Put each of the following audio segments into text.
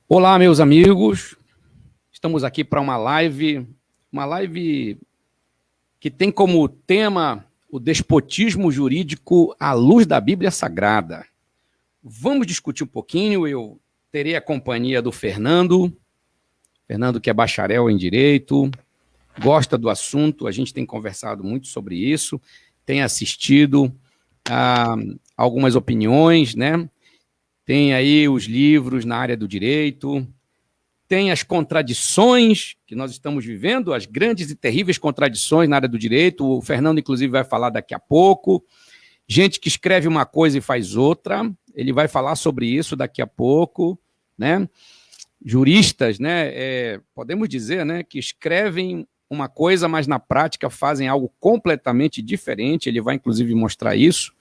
Olá, meus amigos. Estamos aqui para uma live que tem como tema o despotismo jurídico à luz da Bíblia Sagrada. Vamos discutir um pouquinho. Eu terei a companhia do Fernando que é bacharel em Direito, gosta do assunto, a gente tem conversado muito sobre isso, tem assistido a algumas opiniões, né? Tem aí os livros na área do direito, tem as contradições que nós estamos vivendo, as grandes e terríveis contradições na área do direito, o Fernando, inclusive, vai falar daqui a pouco, gente que escreve uma coisa e faz outra, ele vai falar sobre isso daqui a pouco, né? Juristas, né, podemos dizer, né, que escrevem uma coisa, mas na prática fazem algo completamente diferente, ele vai, inclusive, mostrar isso.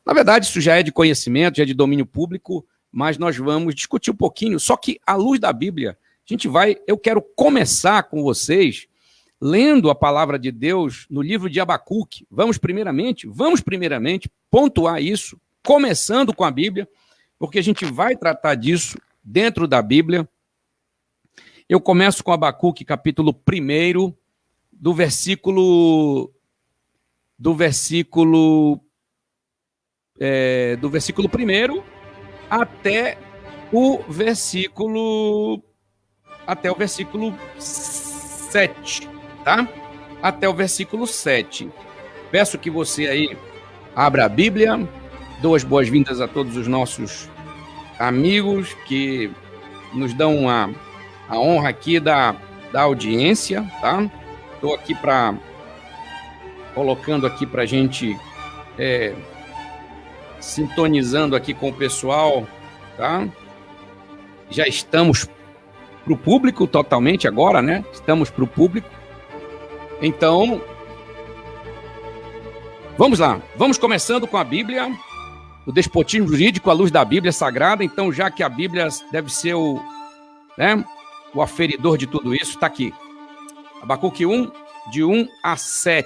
Na verdade, isso já é de conhecimento, já é de domínio público, mas nós vamos discutir um pouquinho, só que à luz da Bíblia, eu quero começar com vocês lendo a palavra de Deus no livro de Abacuque. Vamos primeiramente pontuar isso, começando com a Bíblia, porque a gente vai tratar disso dentro da Bíblia. Eu começo com Abacuque, capítulo 1, do versículo 1 até o versículo 7, tá? Até o versículo 7. Peço que você aí abra a Bíblia, dou as boas-vindas a todos os nossos amigos que nos dão a honra aqui da audiência, tá? Estou aqui colocando aqui para a gente, sintonizando aqui com o pessoal, tá? Já estamos para o público totalmente agora, né? Estamos para o público. Então, vamos lá. Vamos começando com a Bíblia, o despotismo jurídico à luz da Bíblia Sagrada. Então, já que a Bíblia deve ser o aferidor de tudo isso, está aqui. Abacuque 1, de 1 a 7.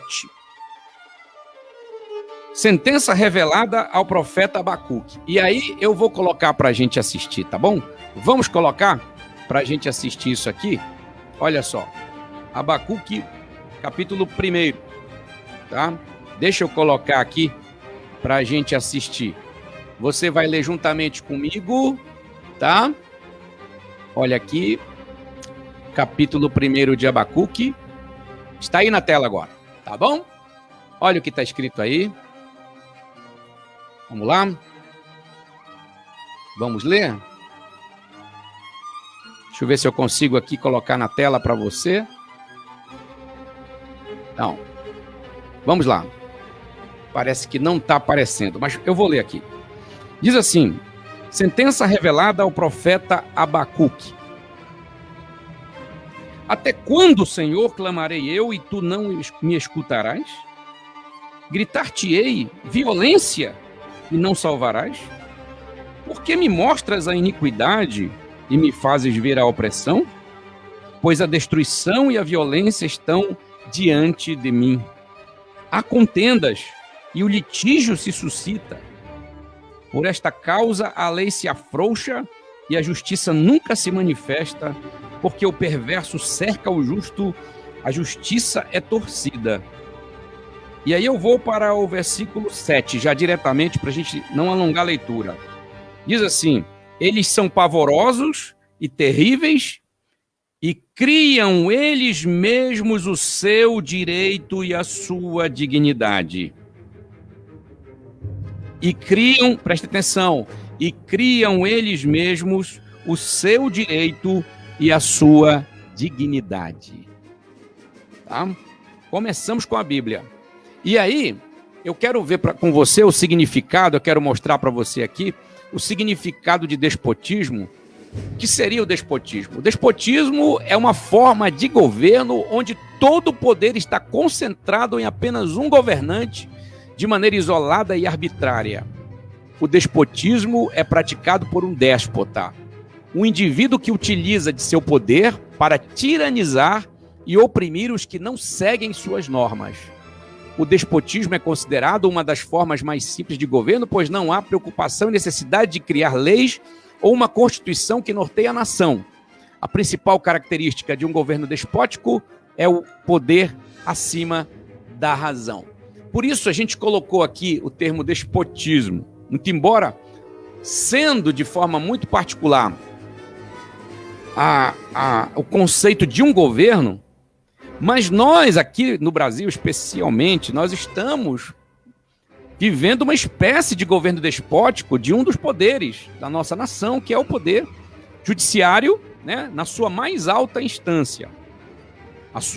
Sentença revelada ao profeta Abacuque. E aí eu vou colocar para a gente assistir, tá bom? Vamos colocar para a gente assistir isso aqui. Olha só. Abacuque, capítulo 1, tá? Deixa eu colocar aqui para a gente assistir. Você vai ler juntamente comigo, tá? Olha aqui. Capítulo 1 de Abacuque. Está aí na tela agora, tá bom? Olha o que está escrito aí. Vamos lá? Vamos ler? Deixa eu ver se eu consigo aqui colocar na tela para você. Não. Vamos lá. Parece que não está aparecendo, mas eu vou ler aqui. Diz assim: sentença revelada ao profeta Abacuque. Até quando, Senhor, clamarei eu e tu não me escutarás? Gritar-te-ei violência e não salvarás? Por que me mostras a iniquidade e me fazes ver a opressão? Pois a destruição e a violência estão diante de mim. Há contendas e o litígio se suscita. Por esta causa a lei se afrouxa e a justiça nunca se manifesta, porque o perverso cerca o justo, a justiça é torcida. E aí eu vou para o versículo 7, já diretamente, para a gente não alongar a leitura. Diz assim: eles são pavorosos e terríveis, e criam eles mesmos o seu direito e a sua dignidade. Presta atenção, e criam eles mesmos o seu direito e a sua dignidade. Tá? Começamos com a Bíblia. E aí, eu quero ver com você o significado, eu quero mostrar para você aqui o significado de despotismo. O que seria o despotismo? O despotismo é uma forma de governo onde todo o poder está concentrado em apenas um governante, de maneira isolada e arbitrária. O despotismo é praticado por um déspota, um indivíduo que utiliza de seu poder para tiranizar e oprimir os que não seguem suas normas. O despotismo é considerado uma das formas mais simples de governo, pois não há preocupação e necessidade de criar leis ou uma Constituição que norteia a nação. A principal característica de um governo despótico é o poder acima da razão. Por isso a gente colocou aqui o termo despotismo, muito embora sendo de forma muito particular o conceito de um governo, mas nós aqui no Brasil especialmente, nós estamos vivendo uma espécie de governo despótico de um dos poderes da nossa nação, que é o poder judiciário, né, na sua mais alta instância.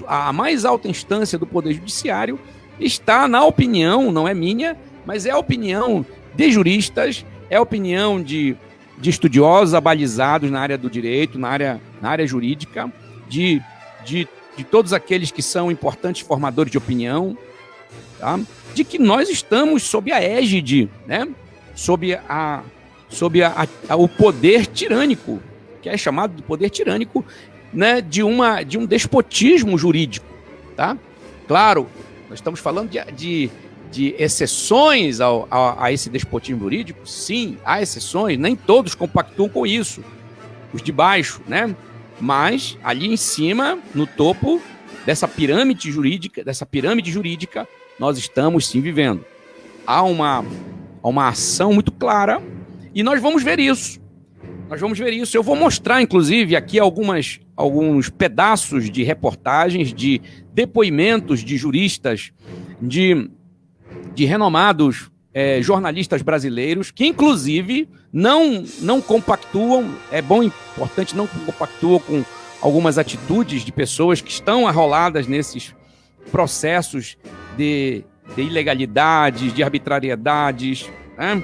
A mais alta instância do poder judiciário está na opinião, não é minha, mas é a opinião de juristas, é a opinião de estudiosos abalizados na área do direito, na área jurídica, de todos aqueles que são importantes formadores de opinião, tá? De que nós estamos sob a égide, né? sob o poder tirânico, que é chamado de poder tirânico, né? de um despotismo jurídico. Tá? Claro, nós estamos falando de exceções a esse despotismo jurídico. Sim, há exceções, nem todos compactuam com isso, os de baixo, né? Mas ali em cima, no topo dessa pirâmide jurídica, nós estamos sim vivendo. Há uma ação muito clara e nós vamos ver isso. Eu vou mostrar, inclusive, aqui alguns pedaços de reportagens, de depoimentos de juristas, de renomados jornalistas brasileiros, que, inclusive, não compactuam, importante, não compactuam com algumas atitudes de pessoas que estão arroladas nesses processos de ilegalidades, de arbitrariedades, né?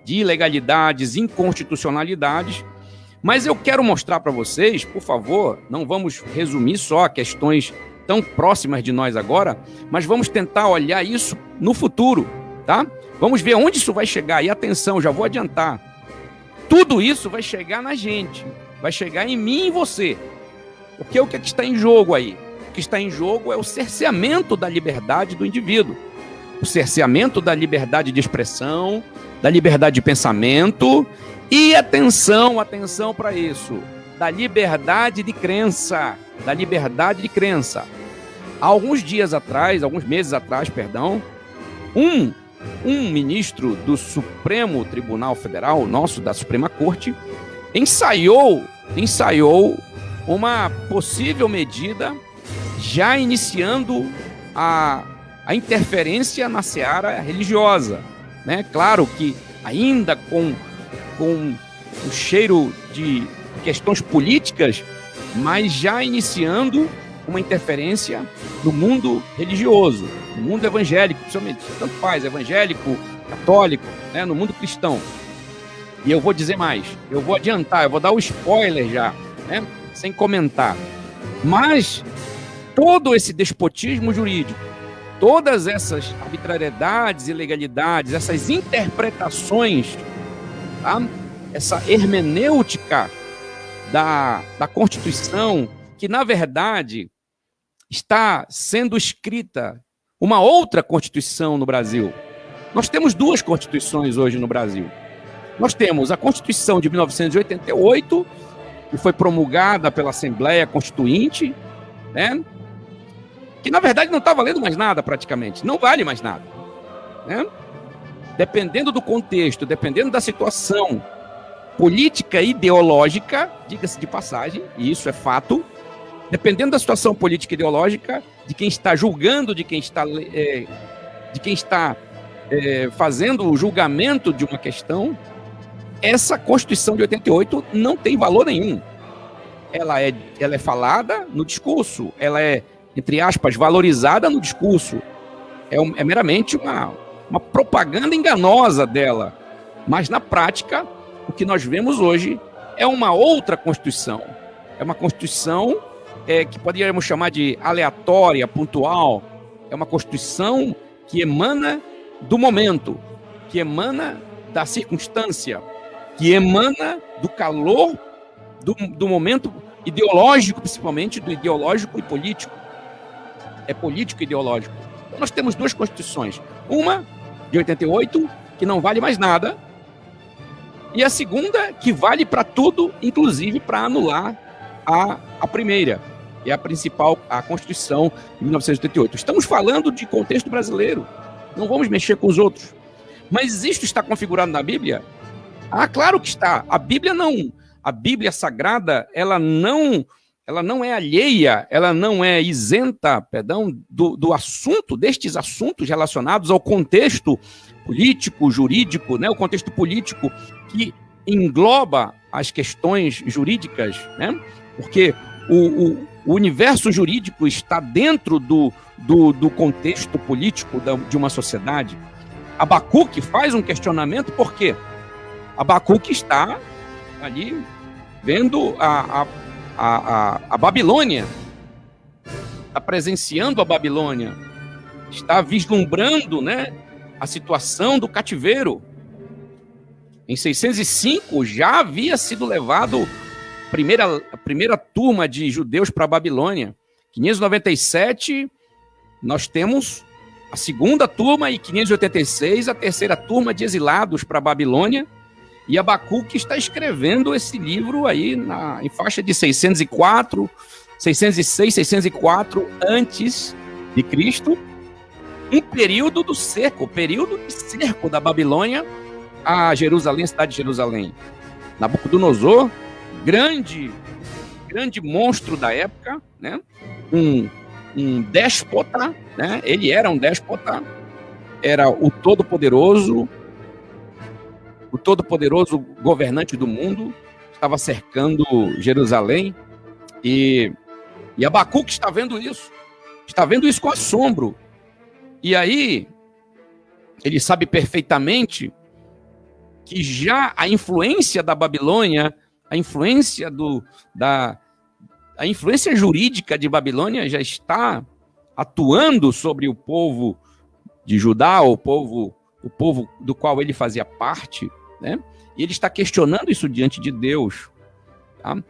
De ilegalidades, inconstitucionalidades. Mas eu quero mostrar para vocês, por favor, não vamos resumir só questões tão próximas de nós agora, mas vamos tentar olhar isso no futuro, tá? Vamos ver onde isso vai chegar. E atenção, já vou adiantar. Tudo isso vai chegar na gente, vai chegar em mim e em você. Porque o que está em jogo aí? O que está em jogo é o cerceamento da liberdade do indivíduo, o cerceamento da liberdade de expressão, da liberdade de pensamento e, atenção para isso, da liberdade de crença, Há alguns meses atrás, um ministro do Supremo Tribunal Federal, da Suprema Corte, ensaiou uma possível medida já iniciando a interferência na seara religiosa, né? Claro que ainda com o cheiro de questões políticas, mas já iniciando uma interferência no mundo religioso, no mundo evangélico, principalmente, tanto faz, evangélico, católico, né? No mundo cristão. E eu vou dizer mais, eu vou adiantar, eu vou dar o spoiler já, né? Sem comentar. Mas todo esse despotismo jurídico, todas essas arbitrariedades, ilegalidades, essas interpretações, tá? Essa hermenêutica da Constituição, que na verdade está sendo escrita uma outra Constituição no Brasil. Nós temos duas Constituições hoje no Brasil. Nós temos a Constituição de 1988, que foi promulgada pela Assembleia Constituinte, né? Que na verdade não está valendo mais nada praticamente, não vale mais nada, né? Dependendo do contexto, dependendo da situação política e ideológica, diga-se de passagem, e isso é fato, dependendo da situação política e ideológica, de quem está julgando, de quem está fazendo o julgamento de uma questão, essa Constituição de 88 não tem valor nenhum. Ela é falada no discurso, ela é, entre aspas, valorizada no discurso. É meramente uma propaganda enganosa dela. Mas, na prática, o que nós vemos hoje é uma outra Constituição. É uma Constituição que poderíamos chamar de aleatória, pontual. É uma Constituição que emana do momento, que emana da circunstância, que emana do calor do momento ideológico, principalmente do ideológico e político. É político e ideológico. Então, nós temos duas Constituições. Uma, de 88, que não vale mais nada, E a segunda, que vale para tudo, inclusive para anular a primeira, que é a principal, a Constituição de 1988. Estamos falando de contexto brasileiro, não vamos mexer com os outros. Mas isto está configurado na Bíblia? Ah, claro que está. A Bíblia Sagrada, ela não é alheia, ela não é isenta, do assunto, destes assuntos relacionados ao contexto político, jurídico, né? O contexto político que engloba as questões jurídicas, né? Porque o universo jurídico está dentro do contexto político de uma sociedade. Abacuque faz um questionamento, por quê? Abacuque está ali vendo a Babilônia, está presenciando a Babilônia, está vislumbrando, né, a situação do cativeiro. Em 605 já havia sido levado a primeira turma de judeus para a Babilônia. Em 597 nós temos a segunda turma, e 586 a terceira turma de exilados para a Babilônia. E Abacuque está escrevendo esse livro aí em faixa de 604, 606, 604 antes de Cristo, um período do cerco, período de cerco da Babilônia a Jerusalém, a cidade de Jerusalém. Nabucodonosor, grande monstro da época, né? Um déspota, né? Ele era um déspota, era o todo-poderoso governante do mundo, estava cercando Jerusalém, e Abacuque está vendo isso com assombro. E aí, ele sabe perfeitamente que já a influência da Babilônia, a influência jurídica de Babilônia já está atuando sobre o povo de Judá, o povo do qual ele fazia parte, né? E ele está questionando isso diante de Deus. Tá?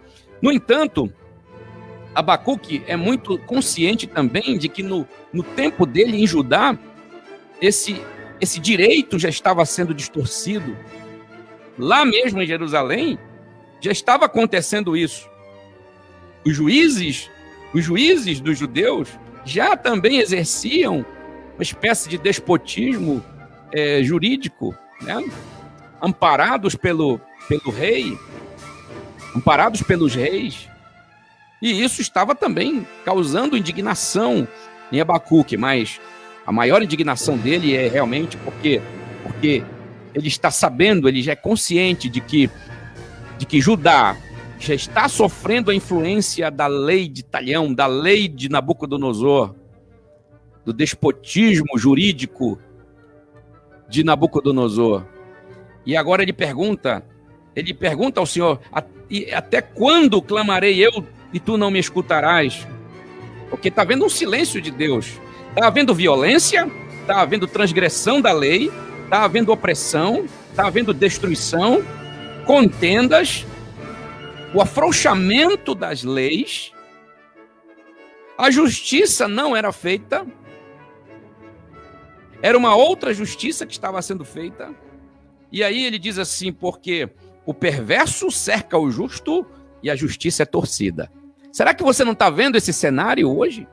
No entanto, Abacuque é muito consciente também de que no tempo dele em Judá, esse direito já estava sendo distorcido. Lá mesmo em Jerusalém, já estava acontecendo isso. Os juízes dos judeus já também exerciam uma espécie de despotismo jurídico, né? Amparados pelo rei, amparados pelos reis. E isso estava também causando indignação em Abacuque, mas a maior indignação dele é realmente porque ele está sabendo, ele já é consciente de que Judá já está sofrendo a influência da lei de Talhão, da lei de Nabucodonosor, do despotismo jurídico de Nabucodonosor. E agora ele pergunta ao Senhor: até quando clamarei eu e tu não me escutarás? Porque está havendo um silêncio de Deus. Está havendo violência, está havendo transgressão da lei, está havendo opressão, está havendo destruição, contendas, o afrouxamento das leis. A justiça não era feita. Era uma outra justiça que estava sendo feita. E aí ele diz assim: porque o perverso cerca o justo e a justiça é torcida. Será que você não está vendo esse cenário hoje?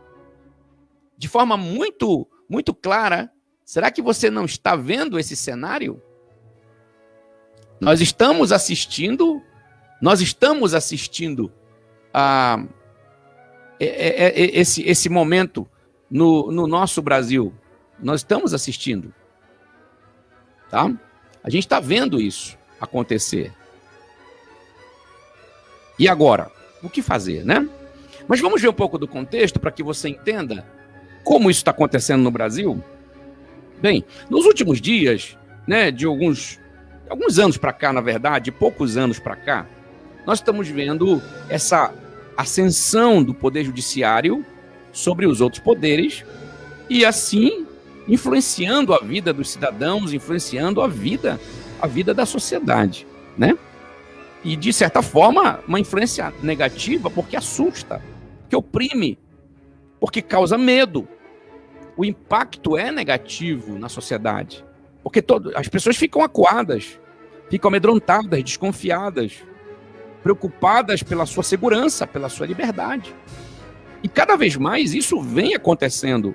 De forma muito, muito clara. Será que você não está vendo esse cenário? Nós estamos assistindo a esse momento no nosso Brasil. Nós estamos assistindo. Tá? A gente está vendo isso acontecer. E agora? O que fazer, né? Mas vamos ver um pouco do contexto para que você entenda como isso está acontecendo no Brasil. Bem, nos últimos dias, né, de alguns anos para cá, na verdade, poucos anos para cá, nós estamos vendo essa ascensão do poder judiciário sobre os outros poderes e, assim, influenciando a vida dos cidadãos, influenciando a vida da sociedade, né? E, de certa forma, uma influência negativa, porque assusta, porque oprime, porque causa medo. O impacto é negativo na sociedade, porque as pessoas ficam acuadas, ficam amedrontadas, desconfiadas, preocupadas pela sua segurança, pela sua liberdade. E cada vez mais isso vem acontecendo.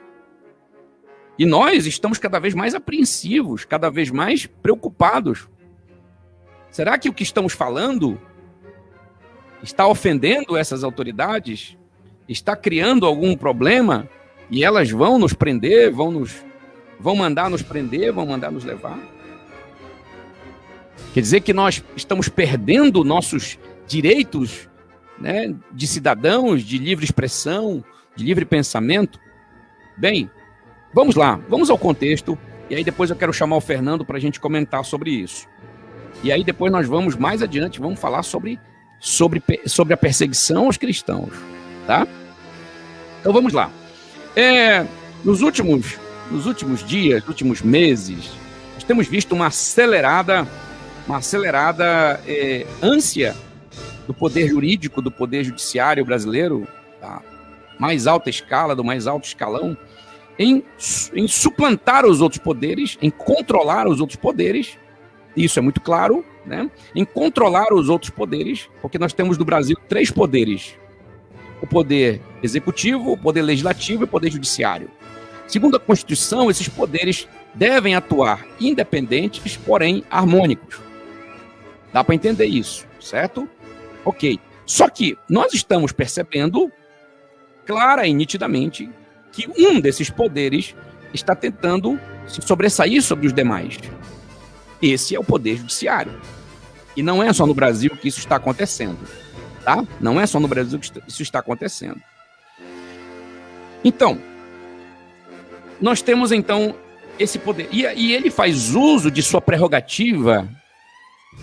E nós estamos cada vez mais apreensivos, cada vez mais preocupados. Será que o que estamos falando está ofendendo essas autoridades? Está criando algum problema? E elas vão nos prender, vão mandar nos prender, vão mandar nos levar? Quer dizer que nós estamos perdendo nossos direitos, né, de cidadãos, de livre expressão, de livre pensamento? Bem, vamos lá, vamos ao contexto, e aí depois eu quero chamar o Fernando para a gente comentar sobre isso. E aí depois nós vamos mais adiante, vamos falar sobre a perseguição aos cristãos, tá? Então vamos lá. Nos últimos dias, nos últimos meses, nós temos visto uma acelerada ânsia do poder jurídico, do poder judiciário brasileiro, da mais alta escala, do mais alto escalão, em suplantar os outros poderes, em controlar os outros poderes. Isso é muito claro, né? Em controlar os outros poderes, porque nós temos no Brasil 3 poderes: o poder executivo, o poder legislativo e o poder judiciário. Segundo a Constituição, esses poderes devem atuar independentes, porém harmônicos. Dá para entender isso, certo? Ok. Só que nós estamos percebendo clara e nitidamente que um desses poderes está tentando se sobressair sobre os demais. Esse é o poder judiciário. E não é só no Brasil que isso está acontecendo, tá? Não é só no Brasil que isso está acontecendo. Então, nós temos então esse poder. E ele faz uso de sua prerrogativa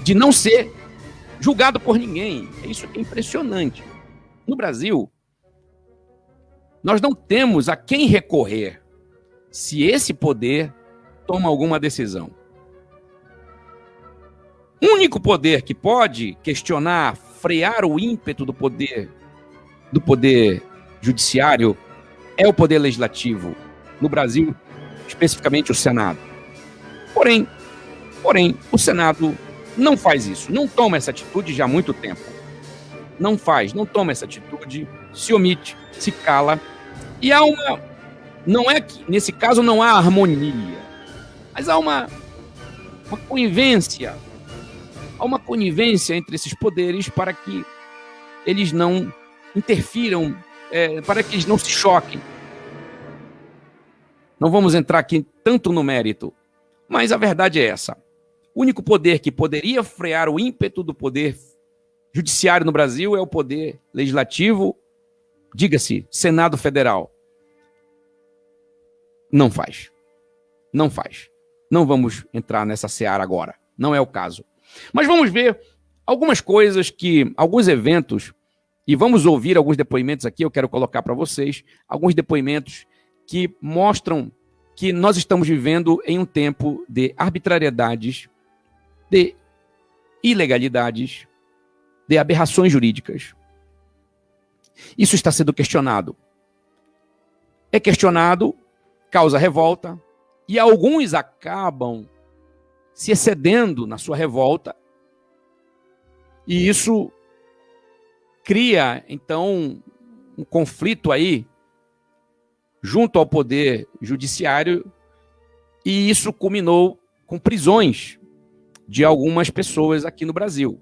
de não ser julgado por ninguém. Isso é impressionante. No Brasil, nós não temos a quem recorrer se esse poder toma alguma decisão. O único poder que pode questionar, frear o ímpeto do poder judiciário é o poder legislativo. No Brasil, especificamente o Senado. Porém, o Senado não faz isso, não toma essa atitude já há muito tempo. Não toma essa atitude, se omite, se cala. E não é que, nesse caso, não há harmonia, mas há uma conivência. Há uma conivência entre esses poderes para que eles não interfiram, para que eles não se choquem. Não vamos entrar aqui tanto no mérito, mas a verdade é essa. O único poder que poderia frear o ímpeto do poder judiciário no Brasil é o poder legislativo, diga-se, Senado Federal. Não faz. Não vamos entrar nessa seara agora. Não é o caso. Mas vamos ver algumas coisas alguns eventos, e vamos ouvir alguns depoimentos aqui, eu quero colocar para vocês, alguns depoimentos que mostram que nós estamos vivendo em um tempo de arbitrariedades, de ilegalidades, de aberrações jurídicas. Isso está sendo questionado. É questionado, causa revolta, e alguns acabam se excedendo na sua revolta, e isso cria, então, um conflito aí junto ao poder judiciário, e isso culminou com prisões de algumas pessoas aqui no Brasil.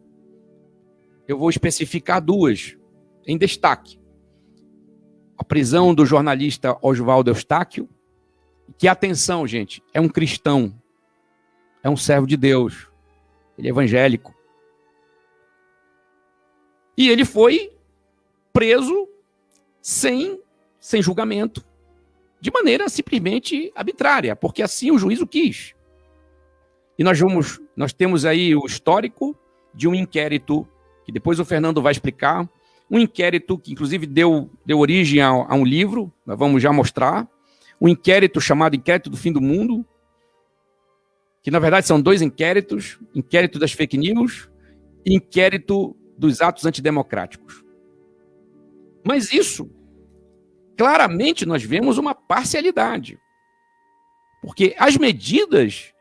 Eu vou especificar 2 em destaque. A prisão do jornalista Oswaldo Eustáquio, que, atenção, gente, é um cristão, é um servo de Deus, ele é evangélico. E ele foi preso sem julgamento, de maneira simplesmente arbitrária, porque assim o juiz o quis. E nós temos aí o histórico de um inquérito, que depois o Fernando vai explicar, um inquérito que inclusive deu origem a um livro, nós vamos já mostrar, um inquérito chamado Inquérito do Fim do Mundo, que na verdade são 2 inquéritos, inquérito das fake news e inquérito dos atos antidemocráticos. Mas isso, claramente nós vemos uma parcialidade, porque as medidas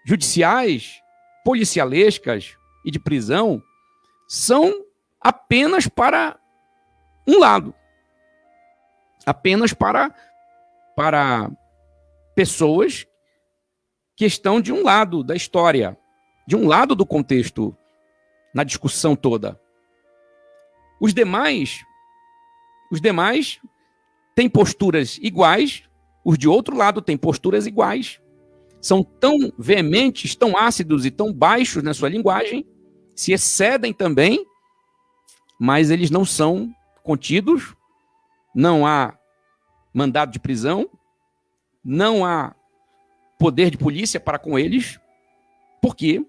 judiciais, policialescas e de prisão são apenas para um lado. Apenas para pessoas que estão de um lado da história, de um lado do contexto, na discussão toda. Os demais têm posturas iguais, os de outro lado têm posturas iguais. São tão veementes, tão ácidos e tão baixos na sua linguagem, se excedem também, mas eles não são contidos, não há mandado de prisão, não há poder de polícia para com eles. Por quê?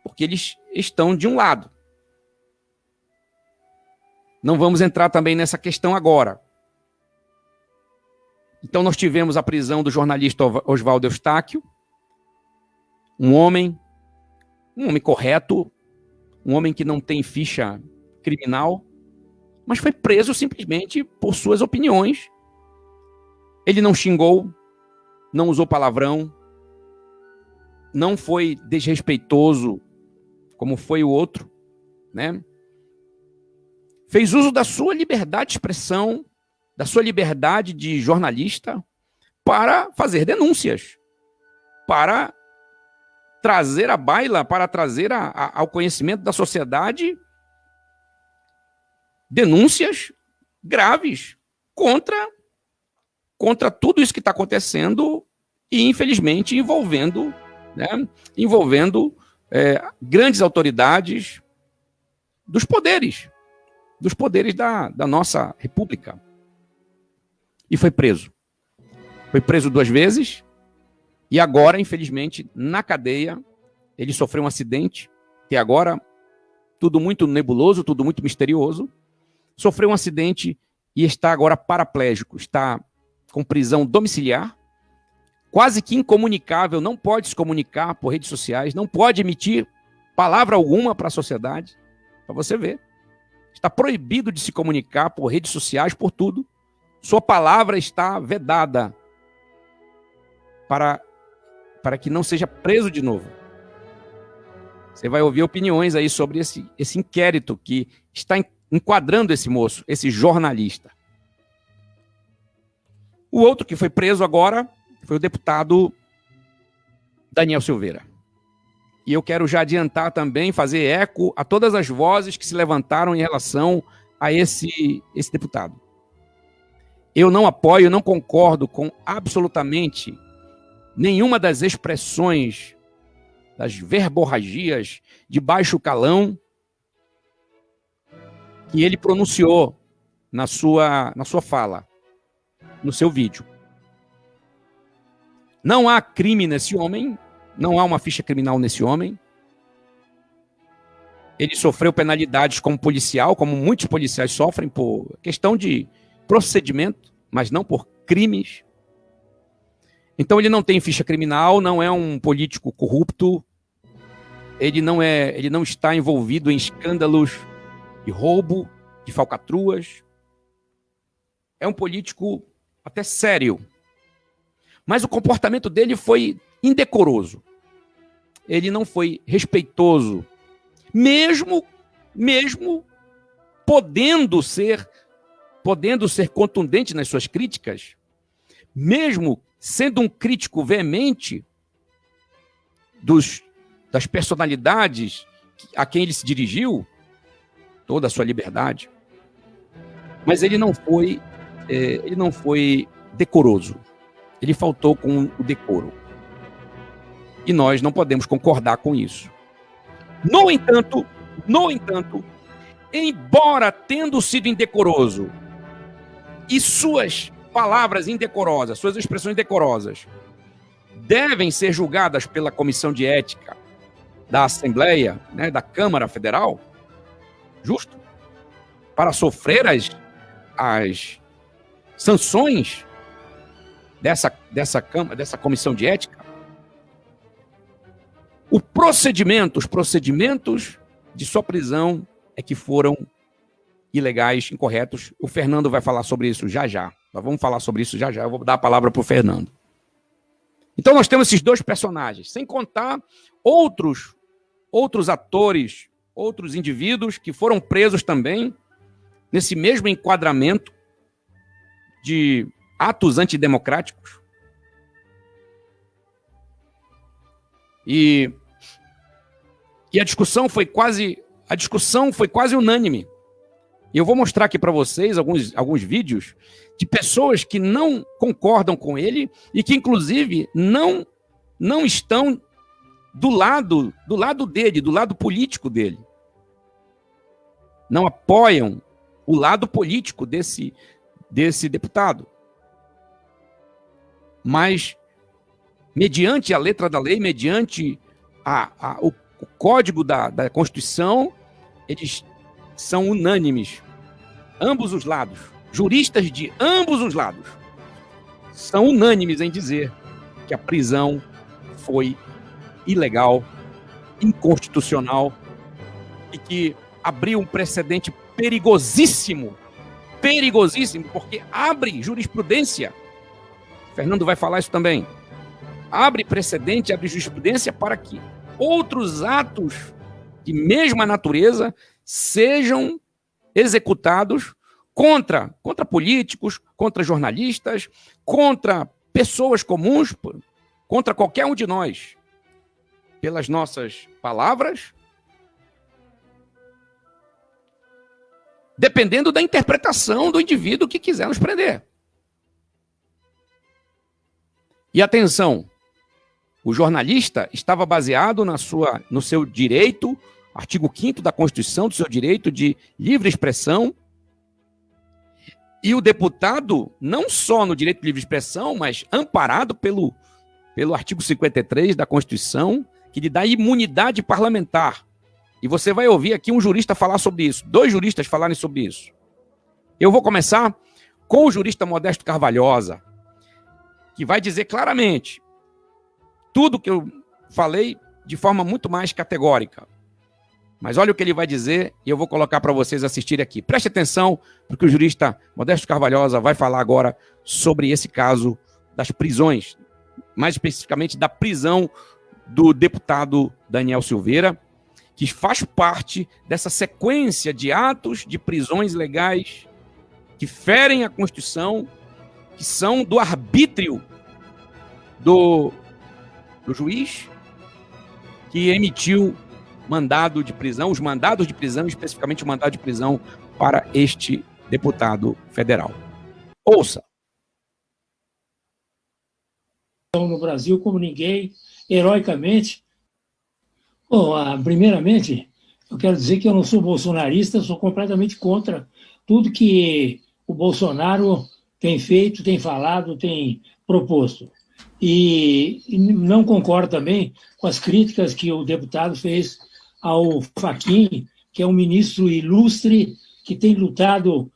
Porque eles estão de um lado. Não vamos entrar também nessa questão agora. Então nós tivemos a prisão do jornalista Oswaldo Eustáquio, um homem correto, um homem que não tem ficha criminal, mas foi preso simplesmente por suas opiniões. Ele não xingou, não usou palavrão, não foi desrespeitoso como foi o outro, né? Fez uso da sua liberdade de expressão, da sua liberdade de jornalista para fazer denúncias, para trazer à baila, para trazer ao conhecimento da sociedade denúncias graves contra tudo isso que está acontecendo e, infelizmente, envolvendo grandes autoridades dos poderes da nossa república. E foi preso. Foi preso 2 vezes e agora, infelizmente, na cadeia, ele sofreu um acidente, que agora tudo muito nebuloso, tudo muito misterioso. Sofreu um acidente e está agora paraplégico, está com prisão domiciliar, quase que incomunicável, não pode se comunicar por redes sociais, não pode emitir palavra alguma para a sociedade, para você ver. Está proibido de se comunicar por redes sociais, por tudo. Sua palavra está vedada para que não seja preso de novo. Você vai ouvir opiniões aí sobre esse inquérito que está enquadrando esse moço, esse jornalista. O outro que foi preso agora foi o deputado Daniel Silveira. E eu quero já adiantar também, fazer eco a todas as vozes que se levantaram em relação a esse deputado. Eu não apoio, não concordo com absolutamente nenhuma das expressões, das verborragias de baixo calão que ele pronunciou na sua fala, no seu vídeo. Não há crime nesse homem, não há uma ficha criminal nesse homem. Ele sofreu penalidades como policial, como muitos policiais sofrem por questão de procedimento, mas não por crimes. Então ele não tem ficha criminal, não é um político corrupto, ele não está envolvido em escândalos de roubo, de falcatruas. É um político até sério. Mas o comportamento dele foi indecoroso. Ele não foi respeitoso, mesmo podendo ser contundente nas suas críticas, mesmo sendo um crítico veemente das personalidades a quem ele se dirigiu, toda a sua liberdade, mas ele não foi decoroso. Ele faltou com o decoro. E nós não podemos concordar com isso. No entanto, embora tendo sido indecoroso e suas palavras indecorosas, suas expressões indecorosas, devem ser julgadas pela Comissão de Ética da Assembleia, né, da Câmara Federal, justo, para sofrer as sanções dessa Comissão de Ética, os procedimentos de sua prisão é que foram ilegais, incorretos. O Fernando vai falar sobre isso já já. Nós vamos falar sobre isso já já. Eu vou dar a palavra para o Fernando. Então nós temos esses 2 personagens, sem contar outros outros atores, outros indivíduos que foram presos também nesse mesmo enquadramento de atos antidemocráticos. E a discussão foi quase unânime. E eu vou mostrar aqui para vocês alguns vídeos de pessoas que não concordam com ele e que, inclusive, não estão do lado dele, do lado político dele. Não apoiam o lado político desse deputado. Mas, mediante a letra da lei, mediante o código da Constituição, eles são unânimes. Ambos os lados, juristas de ambos os lados, são unânimes em dizer que a prisão foi ilegal, inconstitucional e que abriu um precedente perigosíssimo, porque abre jurisprudência. Fernando vai falar isso também. Abre precedente, abre jurisprudência para que outros atos de mesma natureza sejam executados contra políticos, contra jornalistas, contra pessoas comuns, contra qualquer um de nós, pelas nossas palavras, dependendo da interpretação do indivíduo que quiser nos prender. E atenção, o jornalista estava baseado no seu direito, artigo 5º da Constituição, do seu direito de livre expressão. E o deputado, não só no direito de livre expressão, mas amparado pelo artigo 53 da Constituição, que lhe dá imunidade parlamentar. E você vai ouvir aqui um jurista falar sobre isso, 2 juristas falarem sobre isso. Eu vou começar com o jurista Modesto Carvalhosa, que vai dizer claramente tudo que eu falei de forma muito mais categórica. Mas olha o que ele vai dizer e eu vou colocar para vocês assistirem aqui. Preste atenção, porque o jurista Modesto Carvalhosa vai falar agora sobre esse caso das prisões, mais especificamente da prisão do deputado Daniel Silveira, que faz parte dessa sequência de atos de prisões legais que ferem a Constituição, que são do arbítrio do juiz que emitiu mandado de prisão, os mandados de prisão, especificamente o mandado de prisão para este deputado federal. Ouça. No Brasil, como ninguém, heroicamente. Bom, primeiramente, eu quero dizer que eu não sou bolsonarista, sou completamente contra tudo que o Bolsonaro tem feito, tem falado, tem proposto. E não concordo também com as críticas que o deputado fez ao Fachin, que é um ministro ilustre, que tem lutado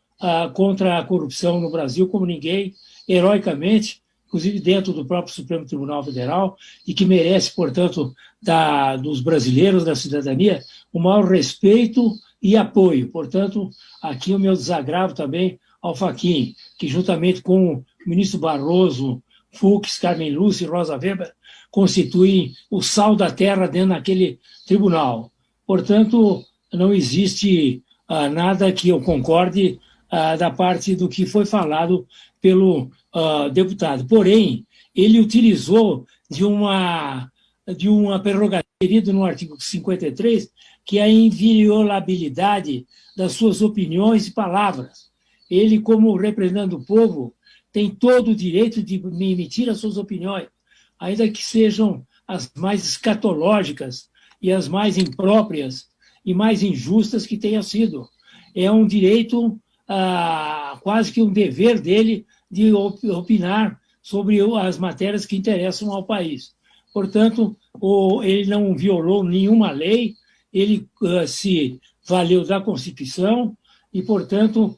contra a corrupção no Brasil como ninguém, heroicamente, inclusive dentro do próprio Supremo Tribunal Federal, e que merece, portanto, dos brasileiros, da cidadania, o maior respeito e apoio. Portanto, aqui o meu desagravo também ao Fachin, que juntamente com o ministro Barroso, Fux, Carmen Lúcia e Rosa Weber, constituem o sal da terra dentro daquele tribunal. Portanto, não existe nada que eu concorde da parte do que foi falado pelo deputado. Porém, ele utilizou de uma prerrogativa no artigo 53, que é a inviolabilidade das suas opiniões e palavras. Ele, como representante do povo, tem todo o direito de emitir as suas opiniões, ainda que sejam as mais escatológicas e as mais impróprias e mais injustas que tenham sido. É um direito, quase que um dever dele, de opinar sobre as matérias que interessam ao país. Portanto, ele não violou nenhuma lei, ele se valeu da Constituição e, portanto,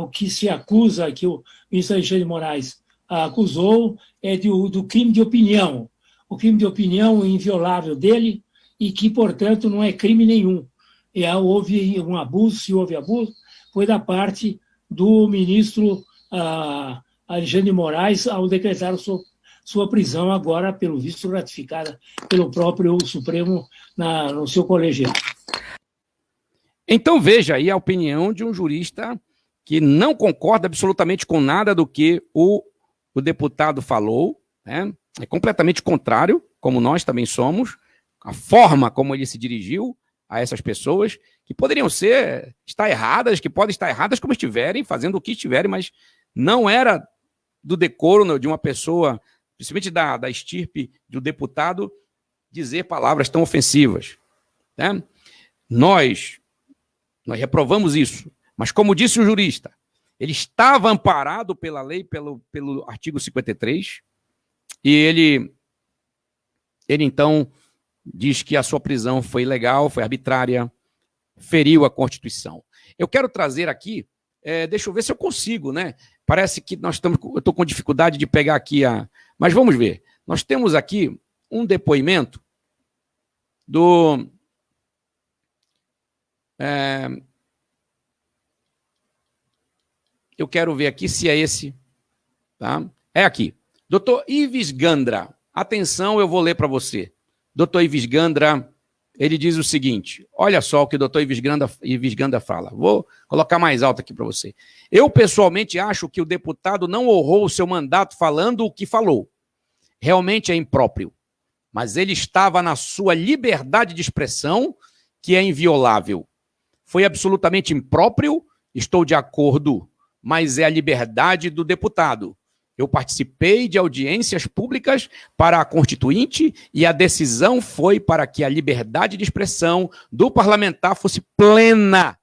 o que se acusa, que o ministro Alexandre de Moraes acusou, é do crime de opinião. O crime de opinião inviolável dele e que, portanto, não é crime nenhum. Houve um abuso, se houve abuso, foi da parte do ministro Alexandre de Moraes ao decretar sua prisão agora, pelo visto, ratificada pelo próprio Supremo no seu colegiado. Então veja aí a opinião de um jurista que não concorda absolutamente com nada do que o deputado falou, né? É completamente contrário, como nós também somos, a forma como ele se dirigiu a essas pessoas, que poderiam estar erradas, que podem estar erradas como estiverem, fazendo o que estiverem, mas não era do decoro de uma pessoa, principalmente da estirpe do deputado, dizer palavras tão ofensivas, né? Nós reprovamos isso, mas como disse o jurista, ele estava amparado pela lei, pelo artigo 53, e ele então diz que a sua prisão foi ilegal, foi arbitrária, feriu a Constituição. Eu quero trazer aqui, deixa eu ver se eu consigo, né? Parece que eu estou com dificuldade de pegar aqui mas vamos ver. Nós temos aqui um depoimento eu quero ver aqui se é esse, tá? É aqui. Dr. Ives Gandra, atenção, eu vou ler para você. Dr. Ives Gandra, ele diz o seguinte, olha só o que o Dr. Ives Gandra fala. Vou colocar mais alto aqui para você. Eu, pessoalmente, acho que o deputado não honrou o seu mandato falando o que falou. Realmente é impróprio. Mas ele estava na sua liberdade de expressão, que é inviolável. Foi absolutamente impróprio, estou de acordo, mas é a liberdade do deputado. Eu participei de audiências públicas para a Constituinte e a decisão foi para que a liberdade de expressão do parlamentar fosse plena.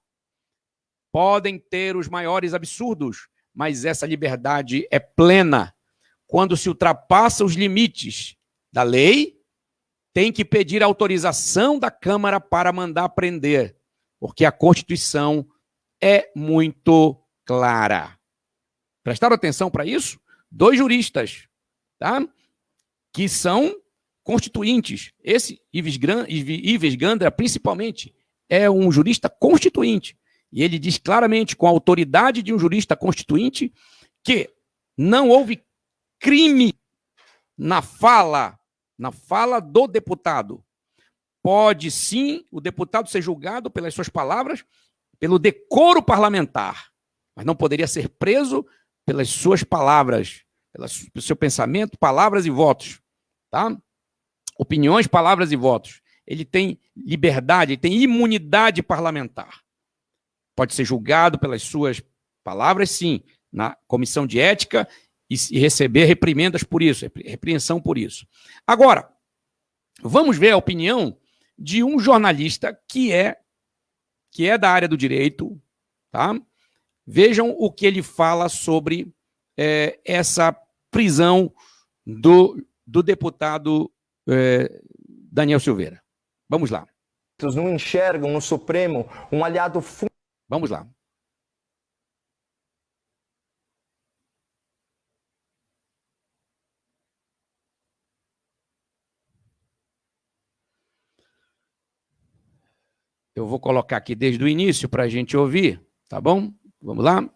Podem ter os maiores absurdos, mas essa liberdade é plena. Quando se ultrapassa os limites da lei, tem que pedir autorização da Câmara para mandar prender, porque a Constituição é muito clara. Prestaram atenção para isso? 2 juristas, tá? Que são constituintes. Esse Ives Gandra, principalmente, é um jurista constituinte. E ele diz claramente, com a autoridade de um jurista constituinte, que não houve crime na fala do deputado. Pode sim o deputado ser julgado pelas suas palavras, pelo decoro parlamentar, mas não poderia ser preso pelas suas palavras, pelo seu pensamento, palavras e votos, tá? Opiniões, palavras e votos. Ele tem liberdade, ele tem imunidade parlamentar. Pode ser julgado pelas suas palavras, sim, na comissão de ética e receber reprimendas por isso, repreensão por isso. Agora, vamos ver a opinião de um jornalista que é da área do direito, tá? Vejam o que ele fala sobre essa prisão do deputado Daniel Silveira. Vamos lá. Não enxergam no Supremo um aliado fundamental. Vamos lá. Eu vou colocar aqui desde o início para a gente ouvir, tá bom? Vamos lá.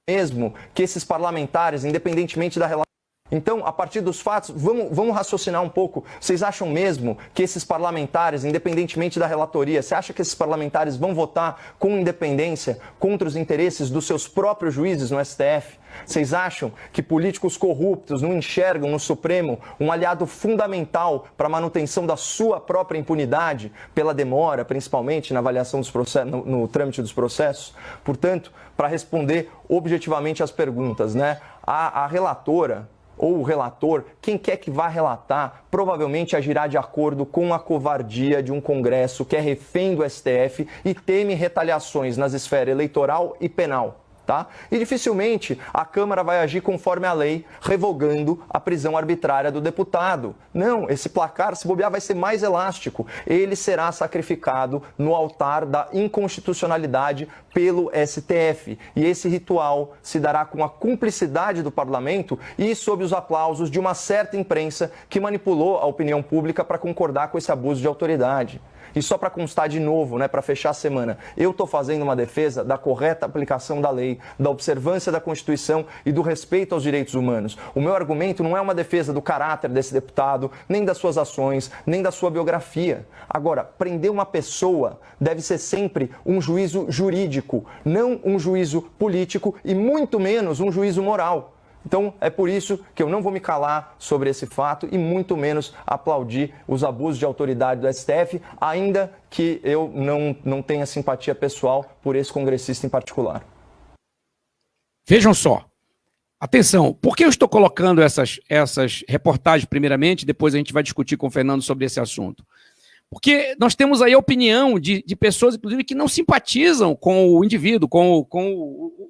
Mesmo que esses parlamentares, independentemente da relação... Então, a partir dos fatos, vamos raciocinar um pouco. Vocês acham mesmo que esses parlamentares, independentemente da relatoria, você acha que esses parlamentares vão votar com independência contra os interesses dos seus próprios juízes no STF? Vocês acham que políticos corruptos não enxergam no Supremo um aliado fundamental para a manutenção da sua própria impunidade, pela demora, principalmente na avaliação dos processos, no trâmite dos processos? Portanto, para responder objetivamente às perguntas, né? A relatora ou o relator, quem quer que vá relatar, provavelmente agirá de acordo com a covardia de um Congresso que é refém do STF e teme retaliações nas esferas eleitoral e penal. Tá? E dificilmente a Câmara vai agir conforme a lei, revogando a prisão arbitrária do deputado. Não, esse placar, se bobear, vai ser mais elástico. Ele será sacrificado no altar da inconstitucionalidade pelo STF. E esse ritual se dará com a cumplicidade do parlamento e sob os aplausos de uma certa imprensa que manipulou a opinião pública para concordar com esse abuso de autoridade. E só para constar de novo, né, para fechar a semana, eu estou fazendo uma defesa da correta aplicação da lei, da observância da Constituição e do respeito aos direitos humanos. O meu argumento não é uma defesa do caráter desse deputado, nem das suas ações, nem da sua biografia. Agora, prender uma pessoa deve ser sempre um juízo jurídico, não um juízo político e muito menos um juízo moral. Então, é por isso que eu não vou me calar sobre esse fato e muito menos aplaudir os abusos de autoridade do STF, ainda que eu não tenha simpatia pessoal por esse congressista em particular. Vejam só. Atenção, por que eu estou colocando essas reportagens primeiramente, depois a gente vai discutir com o Fernando sobre esse assunto? Porque nós temos aí a opinião de pessoas, inclusive, que não simpatizam com o indivíduo, com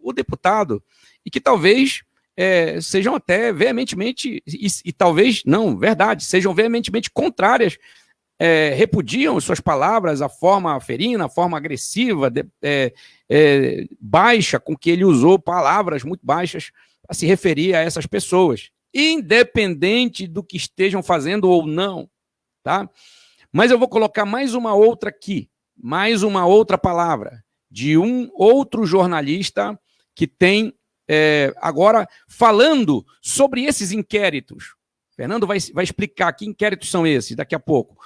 o deputado, e que talvez sejam até veementemente, e talvez, não, verdade, sejam veementemente contrárias, repudiam suas palavras, a forma ferina, a forma agressiva, baixa, com que ele usou palavras muito baixas para se referir a essas pessoas, independente do que estejam fazendo ou não, tá? Mas eu vou colocar mais uma outra aqui, mais uma outra palavra, de um outro jornalista que tem, agora, falando sobre esses inquéritos. Fernando vai explicar que inquéritos são esses daqui a pouco.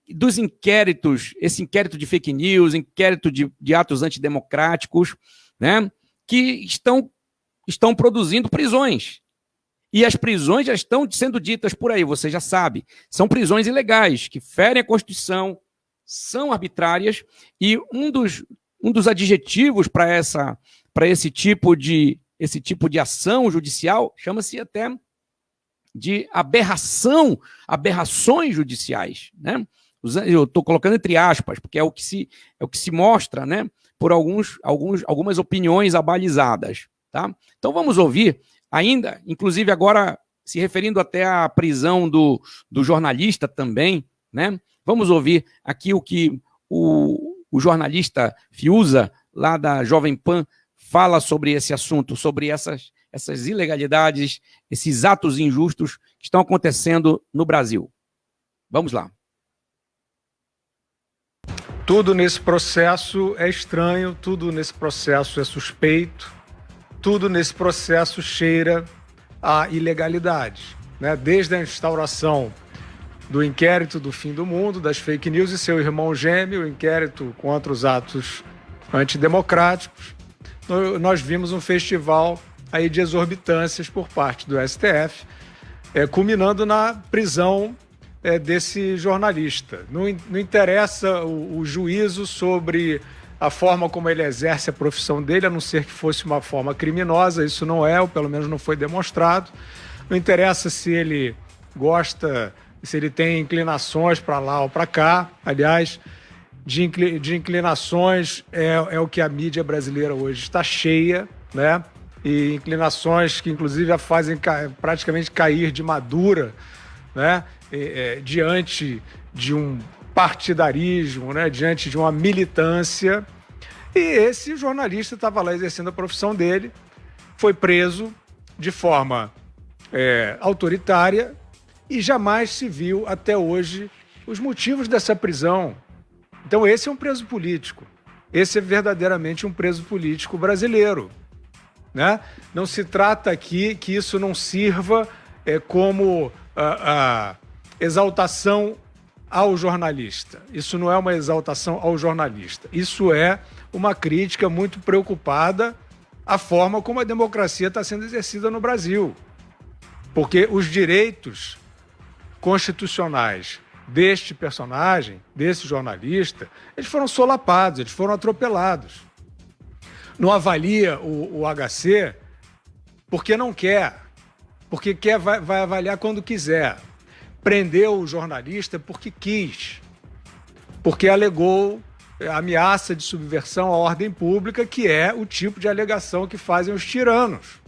Dos inquéritos, esse inquérito de fake news, inquérito de atos antidemocráticos, né, que estão produzindo prisões. E as prisões já estão sendo ditas por aí, você já sabe. São prisões ilegais, que ferem a Constituição, são arbitrárias, e um dos adjetivos para esse tipo de ação judicial chama-se até de aberrações judiciais, né? Eu estou colocando entre aspas, porque é o que se mostra, né, por algumas opiniões abalizadas, tá? Então vamos ouvir ainda, inclusive agora se referindo até à prisão do jornalista também, né? Vamos ouvir aqui o que o jornalista Fiuza, lá da Jovem Pan, fala sobre esse assunto, sobre essas ilegalidades, esses atos injustos que estão acontecendo no Brasil. Vamos lá. Tudo nesse processo é estranho, tudo nesse processo é suspeito, tudo nesse processo cheira a ilegalidade, né? Desde a instauração do inquérito do fim do mundo, das fake news e seu irmão gêmeo, o inquérito contra os atos antidemocráticos, nós vimos um festival aí de exorbitâncias por parte do STF, culminando na prisão desse jornalista. Não interessa o juízo sobre a forma como ele exerce a profissão dele, a não ser que fosse uma forma criminosa, isso não é, ou pelo menos não foi demonstrado. Não interessa se ele gosta, se ele tem inclinações para lá ou para cá. Aliás, de inclinações é o que a mídia brasileira hoje está cheia, né? E inclinações que inclusive a fazem praticamente cair de madura, né? Diante de um partidarismo, né? Diante de uma militância. E esse jornalista estava lá exercendo a profissão dele, foi preso de forma autoritária e jamais se viu até hoje os motivos dessa prisão. Então esse é um preso político, esse é verdadeiramente um preso político brasileiro, né? Não se trata aqui que isso não sirva como a exaltação ao jornalista. Isso não é uma exaltação ao jornalista. Isso é uma crítica muito preocupada à forma como a democracia está sendo exercida no Brasil. Porque os direitos constitucionais deste personagem, desse jornalista, eles foram solapados, eles foram atropelados. Não avalia o HC porque não quer, porque vai avaliar quando quiser. Prendeu o jornalista porque quis, porque alegou ameaça de subversão à ordem pública, que é o tipo de alegação que fazem os tiranos.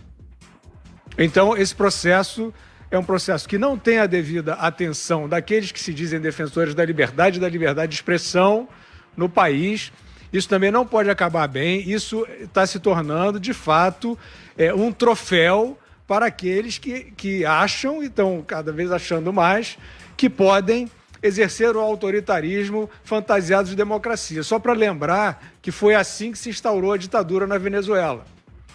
Então, esse processo é um processo que não tem a devida atenção daqueles que se dizem defensores da liberdade de expressão no país. Isso também não pode acabar bem. Isso está se tornando, de fato, um troféu para aqueles que acham, e estão cada vez achando mais, que podem exerceram o autoritarismo fantasiado de democracia. Só para lembrar que foi assim que se instaurou a ditadura na Venezuela.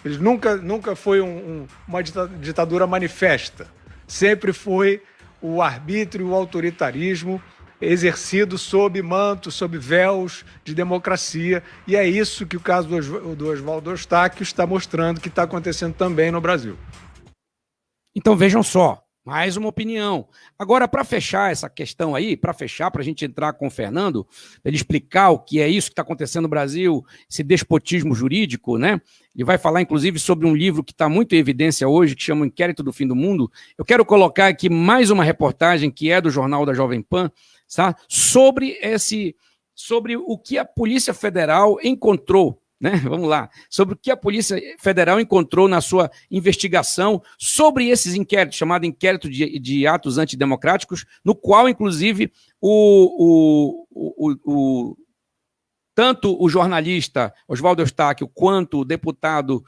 Eles nunca foi uma ditadura manifesta. Sempre foi o arbítrio e o autoritarismo exercido sob manto, sob véus de democracia. E é isso que o caso do Oswaldo Eustáquio está mostrando que está acontecendo também no Brasil. Então vejam só, mais uma opinião. Agora, para fechar essa questão aí, para a gente entrar com o Fernando, ele explicar o que é isso que está acontecendo no Brasil, esse despotismo jurídico, né? Ele vai falar, inclusive, sobre um livro que está muito em evidência hoje, que chama O Inquérito do Fim do Mundo. Eu quero colocar aqui mais uma reportagem, que é do Jornal da Jovem Pan, tá? sobre o que a Polícia Federal encontrou, né? Vamos lá, sobre o que a Polícia Federal encontrou na sua investigação sobre esses inquéritos, chamado inquérito de atos antidemocráticos, no qual, inclusive, tanto o jornalista Oswaldo Eustáquio quanto o deputado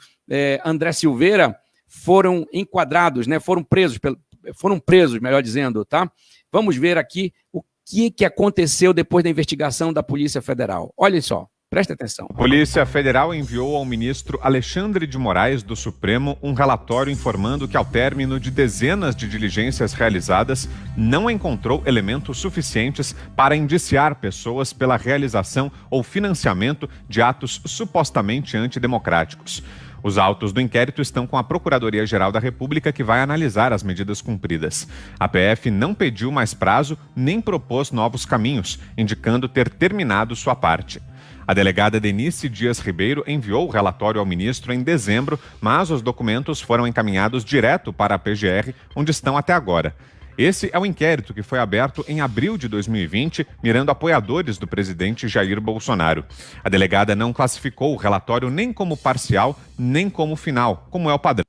André Silveira foram enquadrados, né? Foram presos, melhor dizendo, tá? Vamos ver aqui o que aconteceu depois da investigação da Polícia Federal. Olha só. Preste atenção. A Polícia Federal enviou ao ministro Alexandre de Moraes, do Supremo, um relatório informando que, ao término de dezenas de diligências realizadas, não encontrou elementos suficientes para indiciar pessoas pela realização ou financiamento de atos supostamente antidemocráticos. Os autos do inquérito estão com a Procuradoria-Geral da República, que vai analisar as medidas cumpridas. A PF não pediu mais prazo nem propôs novos caminhos, indicando ter terminado sua parte. A delegada Denise Dias Ribeiro enviou o relatório ao ministro em dezembro, mas os documentos foram encaminhados direto para a PGR, onde estão até agora. Esse é o inquérito que foi aberto em abril de 2020, mirando apoiadores do presidente Jair Bolsonaro. A delegada não classificou o relatório nem como parcial, nem como final, como é o padrão.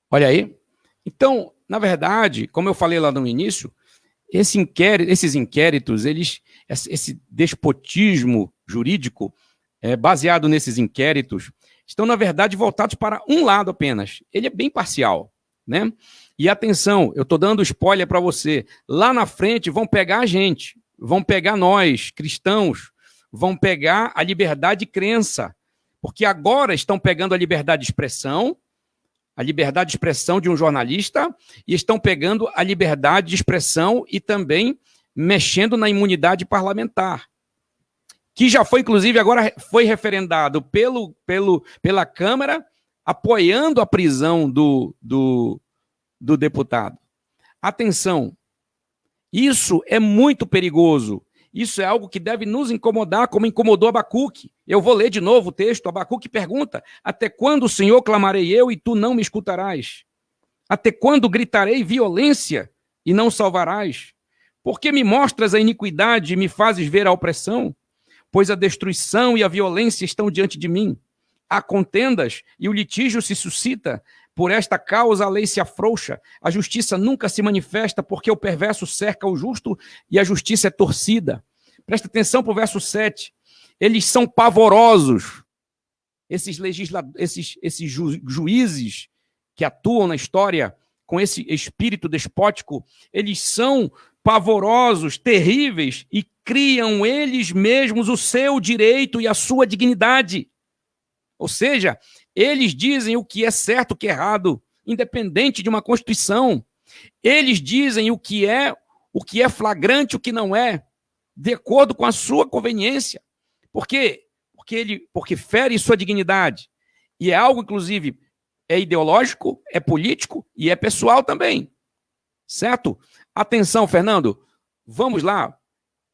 Olha aí. Então, na verdade, como eu falei lá no início, esses inquéritos, esse despotismo jurídico baseado nesses inquéritos, estão, na verdade, voltados para um lado apenas. Ele é bem parcial, né? E atenção, eu estou dando spoiler para você. Lá na frente vão pegar a gente, vão pegar nós, cristãos, vão pegar a liberdade de crença, porque agora estão pegando a liberdade de expressão de um jornalista, e estão pegando a liberdade de expressão e também mexendo na imunidade parlamentar, que já foi, inclusive, agora foi referendado pela Câmara, apoiando a prisão do deputado. Atenção, isso é muito perigoso. Isso é algo que deve nos incomodar, como incomodou Abacuque. Eu vou ler de novo o texto. Abacuque pergunta: até quando, Senhor, clamarei eu e tu não me escutarás? Até quando gritarei violência e não salvarás? Por que me mostras a iniquidade e me fazes ver a opressão? Pois a destruição e a violência estão diante de mim. Há contendas e o litígio se suscita. Por esta causa a lei se afrouxa, a justiça nunca se manifesta, porque o perverso cerca o justo e a justiça é torcida. Presta atenção para o verso 7. Eles são pavorosos, esses juízes que atuam na história com esse espírito despótico, eles são pavorosos, terríveis, e criam eles mesmos o seu direito e a sua dignidade. Ou seja, eles dizem o que é certo, o que é errado, independente de uma Constituição. Eles dizem o que é flagrante, o que não é, de acordo com a sua conveniência. Por quê? Porque fere sua dignidade. E é algo, inclusive, é ideológico, é político e é pessoal também. Certo? Atenção, Fernando. Vamos lá.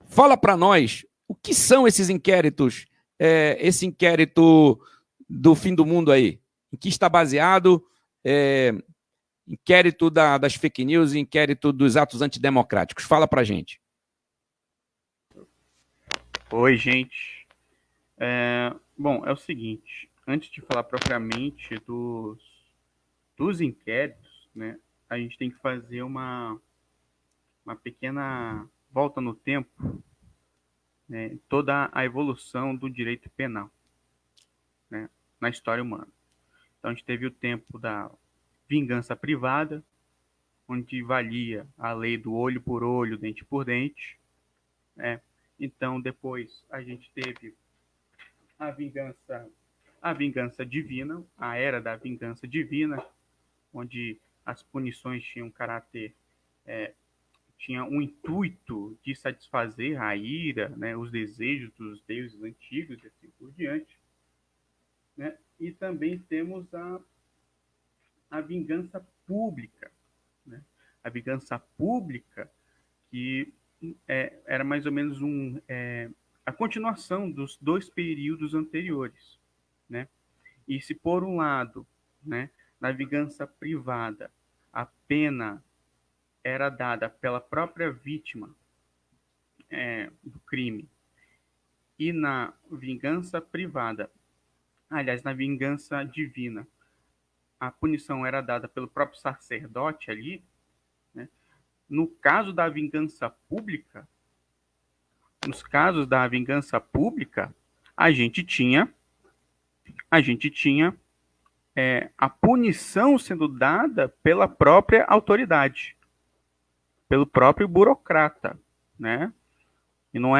Fala para nós o que são esses inquéritos, esse inquérito do fim do mundo aí, em que está baseado inquérito das fake news e inquérito dos atos antidemocráticos. Fala pra gente. Oi, gente. Bom, é o seguinte, antes de falar propriamente dos inquéritos, né, a gente tem que fazer uma pequena volta no tempo, né, toda a evolução do direito penal, né, na história humana. Então, a gente teve o tempo da vingança privada, onde valia a lei do olho por olho, dente por dente. Então, depois a gente teve a vingança divina, a era da vingança divina, onde as punições tinham caráter, tinha um intuito de satisfazer a ira, né, os desejos dos deuses antigos e assim por diante. Né? E também temos a vingança pública. Né? A vingança pública, que era mais ou menos a continuação dos dois períodos anteriores. Né? E se, por um lado, né, na vingança privada, a pena era dada pela própria vítima do crime, e na vingança privada, aliás, na vingança divina, a punição era dada pelo próprio sacerdote ali, né? No caso da vingança pública, a gente tinha a punição sendo dada pela própria autoridade, pelo próprio burocrata, né? E não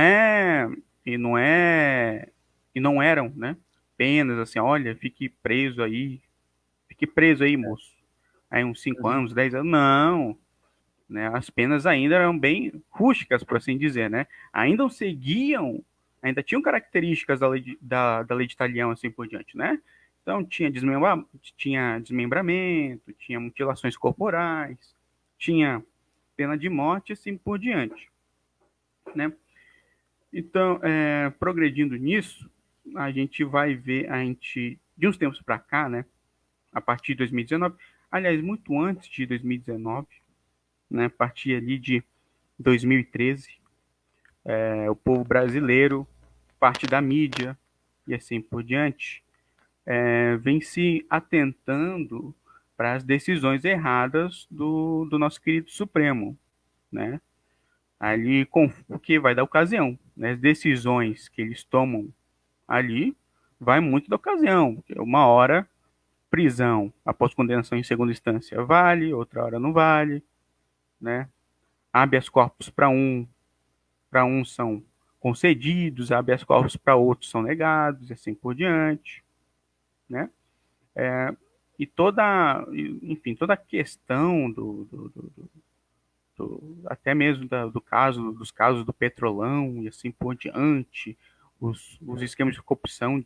eram, né, penas assim, olha, fique preso aí, moço. Aí uns 5 anos, 10 anos, não. Né? As penas ainda eram bem rústicas, por assim dizer, né? Ainda tinham características da lei de Talião, assim por diante, né? Então tinha desmembramento, tinha mutilações corporais, tinha pena de morte, assim por diante, né? Então, progredindo nisso, a gente vai ver, de uns tempos para cá, né? A partir de 2019, aliás, muito antes de 2019, né? A partir ali de 2013, o povo brasileiro, parte da mídia e assim por diante, vem se atentando para as decisões erradas do nosso querido Supremo, né? Ali, o que vai da ocasião, né? As decisões que eles tomam ali vai muito da ocasião, porque uma hora prisão após condenação em segunda instância vale, outra hora não vale, né? Habeas corpus para uns são concedidos, habeas corpus para outros são negados, e assim por diante, né? E toda a questão até mesmo dos casos do Petrolão e assim por diante, os esquemas de corrupção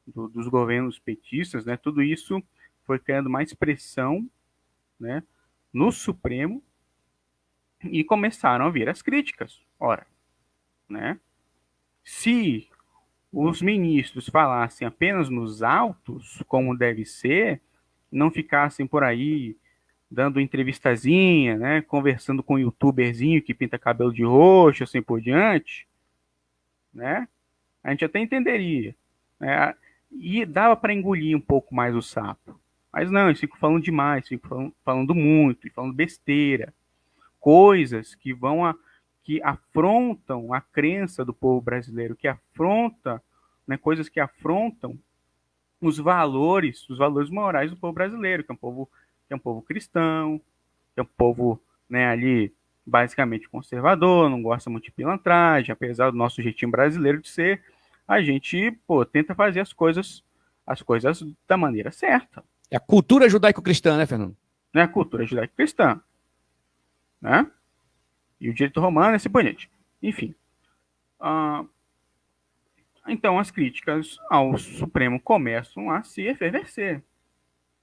dos governos petistas, né? Tudo isso foi criando mais pressão, né, no Supremo, e começaram a vir as críticas. Ora, né, se os ministros falassem apenas nos autos, como deve ser, não ficassem por aí dando entrevistazinha, né, conversando com um youtuberzinho que pinta cabelo de roxo, assim por diante, né, a gente até entenderia, né, e dava para engolir um pouco mais o sapo. Mas não, eles ficam falando demais, ficam falando muito, e falando besteira, coisas que afrontam a crença do povo brasileiro, né, coisas que afrontam os valores morais do povo brasileiro, que é um povo cristão, que é um povo, né, ali basicamente conservador, não gosta muito de pilantragem, apesar do nosso jeitinho brasileiro de ser, a gente, tenta fazer as coisas da maneira certa. É a cultura judaico-cristã, né, Fernando? Né, a cultura judaico-cristã, né? E o direito romano, assim por diante. Enfim. Então, as críticas ao Supremo começam a se efervescer,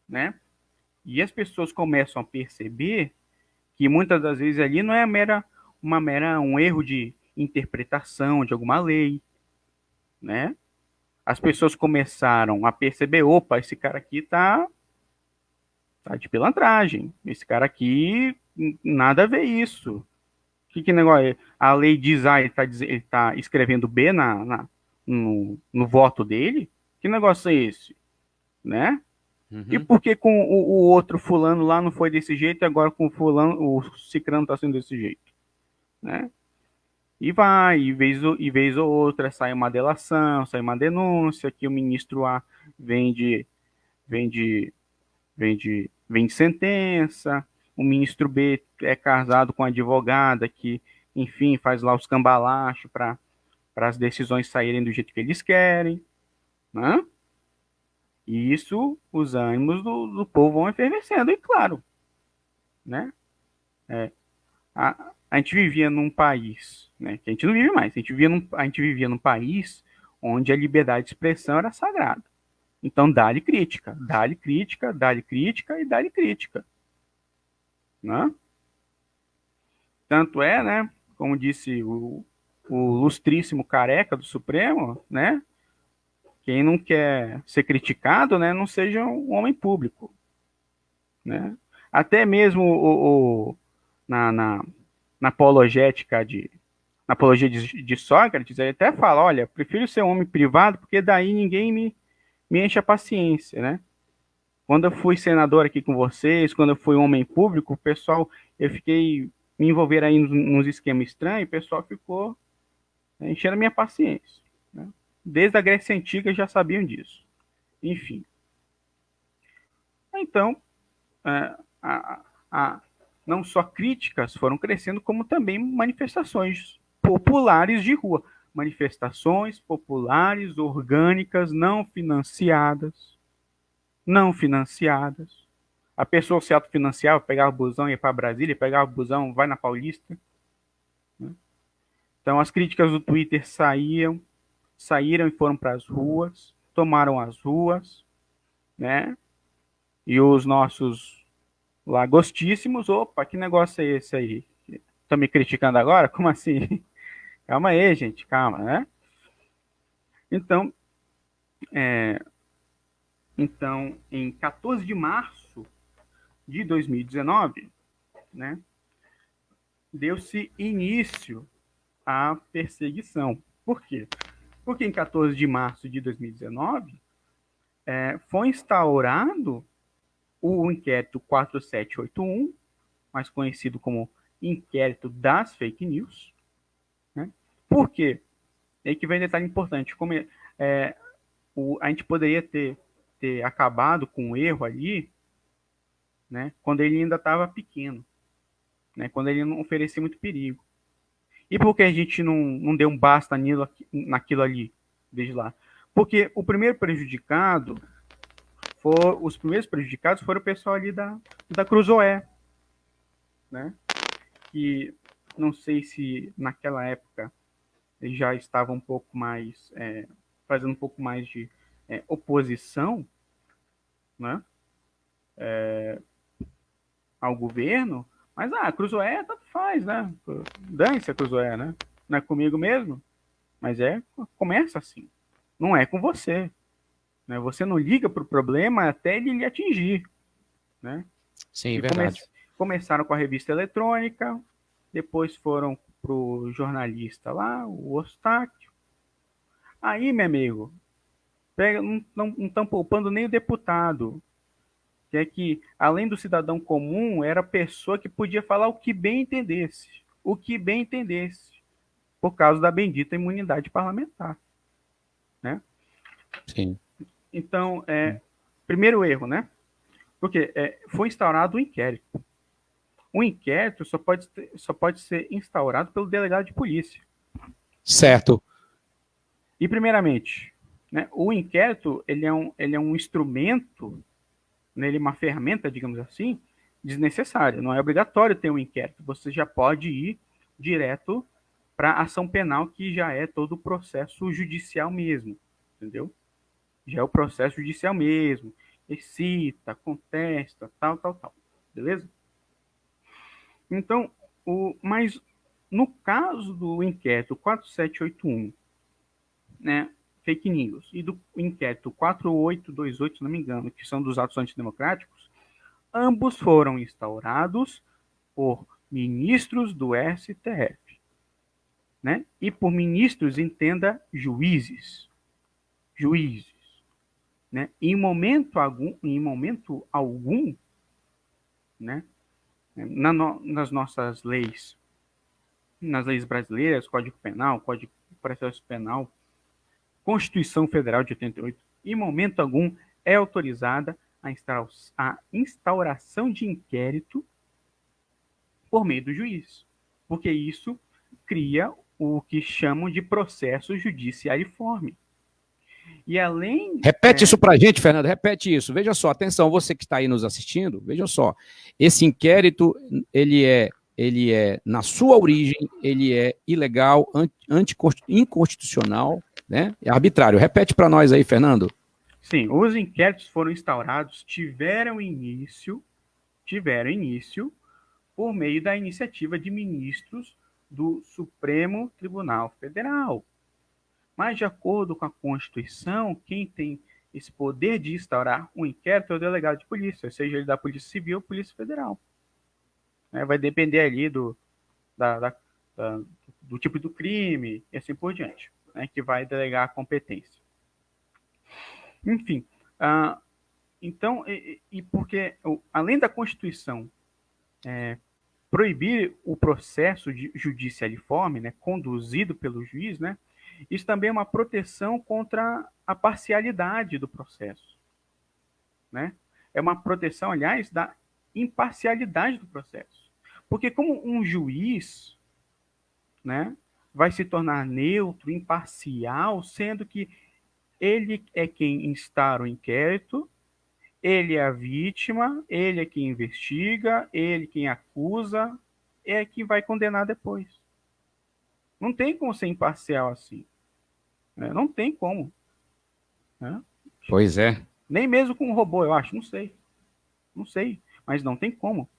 né? E as pessoas começam a perceber que muitas das vezes ali não é um erro de interpretação de alguma lei, né? As pessoas começaram a perceber, opa, esse cara aqui tá de pilantragem, esse cara aqui nada a ver isso. Que negócio é? A lei diz, ele tá escrevendo B no voto dele? Que negócio é esse? Né? Uhum. E por que com o outro fulano lá não foi desse jeito e agora com o cicrano tá sendo desse jeito? Né? E vai, e vez ou outra sai uma delação, sai uma denúncia, que o ministro A vem de sentença, o ministro B é casado com a advogada que, enfim, faz lá os cambalachos para as decisões saírem do jeito que eles querem, né? E isso, os ânimos do povo vão efervescendo, e claro, né? A gente vivia num país, né, que a gente não vive mais, a gente vivia num país onde a liberdade de expressão era sagrada. Então, dá-lhe crítica, dá-lhe crítica, dá-lhe crítica e dá-lhe crítica. Né? Tanto é, né, como disse o lustríssimo careca do Supremo, né, quem não quer ser criticado, né, não seja um homem público. Né? Até mesmo na apologética na apologia de Sócrates, ele até fala, olha, prefiro ser um homem privado, porque daí ninguém me enche a paciência, né? Quando eu fui senador aqui com vocês, quando eu fui homem público, o pessoal, eu fiquei me envolver aí nos esquemas estranhos, o pessoal ficou, né, enchendo a minha paciência. Né? Desde a Grécia Antiga já sabiam disso. Enfim. Então, não só críticas foram crescendo, como também manifestações populares de rua. Manifestações populares, orgânicas, não financiadas. A pessoa se autofinanciava, pegava o busão, ia para Brasília, pegava o busão, vai na Paulista. Então as críticas do Twitter saíram e foram para as ruas, tomaram as ruas, né? E os nossos lagostíssimos, opa, que negócio é esse aí? Estão me criticando agora? Como assim? Calma aí, gente, calma, né? Então, em 14 de março de 2019, né, deu-se início à perseguição. Por quê? Porque em 14 de março de 2019 foi instaurado o inquérito 4781, mais conhecido como inquérito das fake news. Né? Por quê? É aí que vem um detalhe importante. Como a gente poderia ter acabado com o erro ali, né, quando ele ainda estava pequeno, né, quando ele não oferecia muito perigo. E por que a gente não deu um basta naquilo ali, desde lá? Porque os primeiros prejudicados foram o pessoal ali da Cruzoé, né? Que não sei se naquela época eles já estavam um pouco mais, fazendo um pouco mais de oposição, né? Ao governo, mas a Cruzoé tanto faz, né? Dane-se a Cruzoé, né? Não é comigo mesmo, mas começa assim. Não é com você. Né? Você não liga para o problema até ele lhe atingir. Né? Sim, verdade. Começaram com a revista eletrônica, depois foram para o jornalista lá, o Ostáquio. Aí, meu amigo, não estão poupando nem o deputado. Que é que, além do cidadão comum, era a pessoa que podia falar o que bem entendesse. O que bem entendesse. Por causa da bendita imunidade parlamentar. Né? Sim. Então, primeiro erro, né? Porque foi instaurado um inquérito. O inquérito só pode ser instaurado pelo delegado de polícia. Certo. E, primeiramente, né, o inquérito ele é um instrumento, né, ele é uma ferramenta, digamos assim, desnecessária. Não é obrigatório ter um inquérito. Você já pode ir direto para a ação penal, que já é todo o processo judicial mesmo. Entendeu? Já é o processo judicial mesmo. Excita, contesta, tal. Beleza? Então, mas no caso do inquérito 4781, né, fake news, e do inquérito 4828, se não me engano, que são dos atos antidemocráticos, ambos foram instaurados por ministros do STF. Né? E por ministros, entenda juízes. Juízes. Né? Em momento algum, né? Nas nossas leis, nas leis brasileiras, Código Penal, Código de Processo Penal, Constituição Federal de 88, em momento algum é autorizada a instauração de inquérito por meio do juiz, porque isso cria o que chamam de processo judiciariforme. E além... Repete isso para a gente, Fernando, repete isso. Veja só, atenção, você que está aí nos assistindo, veja só. Esse inquérito, ele é, na sua origem, ele é ilegal, inconstitucional, né? É arbitrário. Repete para nós aí, Fernando. Sim, os inquéritos foram instaurados, tiveram início por meio da iniciativa de ministros do Supremo Tribunal Federal. Mas, de acordo com a Constituição, quem tem esse poder de instaurar um inquérito é o delegado de polícia, seja ele da Polícia Civil ou Polícia Federal. Vai depender ali do tipo do crime e assim por diante, que vai delegar a competência. Enfim, então, porque, além da Constituição proibir o processo judicialiforme, conduzido pelo juiz, isso também é uma proteção contra a parcialidade do processo. É uma proteção, aliás, da imparcialidade do processo. Porque como um juiz vai se tornar neutro, imparcial, sendo que ele é quem instaura o inquérito, ele é a vítima, ele é quem investiga, ele quem acusa, é quem vai condenar depois. Não tem como ser imparcial assim. Não tem como. Pois é. Nem mesmo com um robô, eu acho. Não sei. Não sei. Mas não tem como.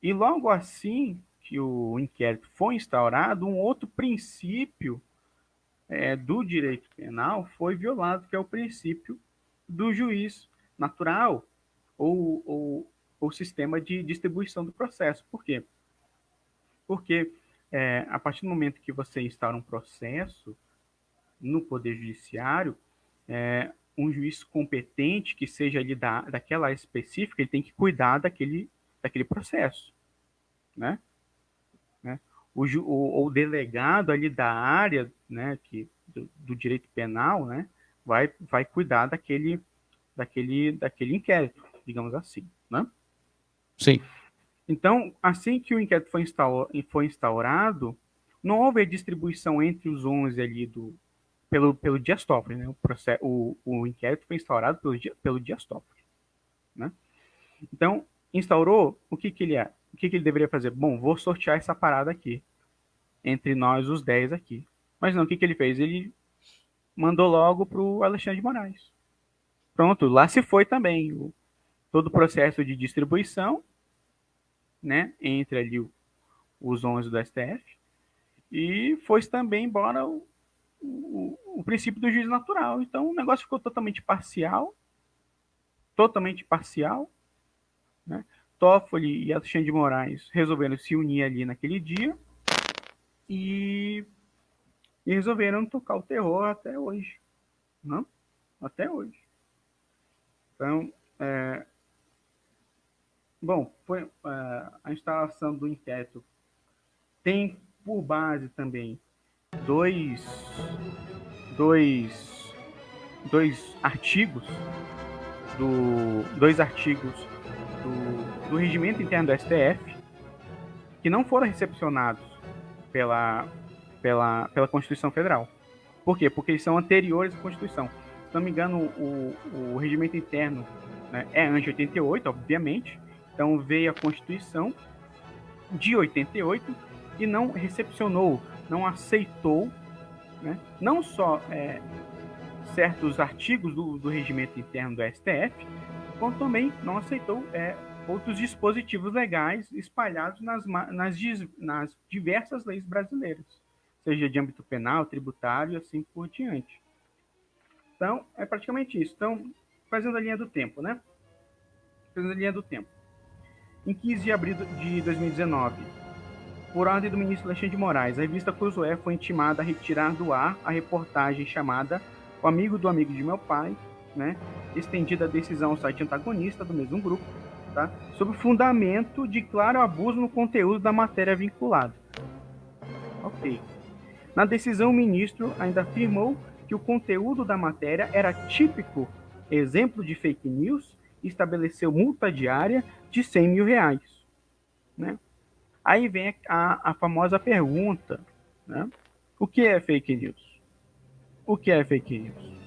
E logo assim que o inquérito foi instaurado, um outro princípio do direito penal foi violado, que é o princípio do juiz natural ou sistema de distribuição do processo. Por quê? Porque a partir do momento que você instaura um processo no Poder Judiciário, um juiz competente, que seja ali daquela área específica, ele tem que cuidar daquele processo. O delegado ali da área do direito penal vai cuidar daquele inquérito, digamos assim. Sim. Então, assim que o inquérito foi instaurado, não houve a distribuição entre os 11 ali pelo Dias Toffoli. O inquérito foi instaurado pelo Dias Toffoli. Então, instaurou, o que ele é? O que ele deveria fazer? Bom, vou sortear essa parada aqui, entre nós os 10 aqui. Mas não, o que ele fez? Ele mandou logo para o Alexandre de Moraes. Pronto, lá se foi também todo o processo de distribuição, entre ali os 11 do STF, e foi também embora o princípio do juiz natural. Então o negócio ficou totalmente parcial, Toffoli e Alexandre de Moraes resolveram se unir ali naquele dia e resolveram tocar o terror até hoje. Até hoje. Então, foi a instalação do inquérito tem por base também dois artigos do regimento interno do STF que não foram recepcionados pela Constituição Federal. Por quê? Porque eles são anteriores à Constituição. Se não me engano, o regimento interno é antes de 88, obviamente. Então veio a Constituição de 88 e não recepcionou, não aceitou, não só certos artigos do regimento interno do STF, como também não aceitou outros dispositivos legais espalhados nas diversas leis brasileiras, seja de âmbito penal, tributário e assim por diante. Então, é praticamente isso. Então, fazendo a linha do tempo, Em 15 de abril de 2019, por ordem do ministro Alexandre de Moraes, a revista Cruzoé foi intimada a retirar do ar a reportagem chamada O Amigo do Amigo de Meu Pai, estendida a decisão ao site antagonista do mesmo grupo, sobre o fundamento de claro abuso no conteúdo da matéria vinculada. Ok. Na decisão, o ministro ainda afirmou que o conteúdo da matéria era típico exemplo de fake news e estabeleceu multa diária de R$100 mil. né? Aí vem a famosa pergunta, né? O que é fake news? O que é fake news?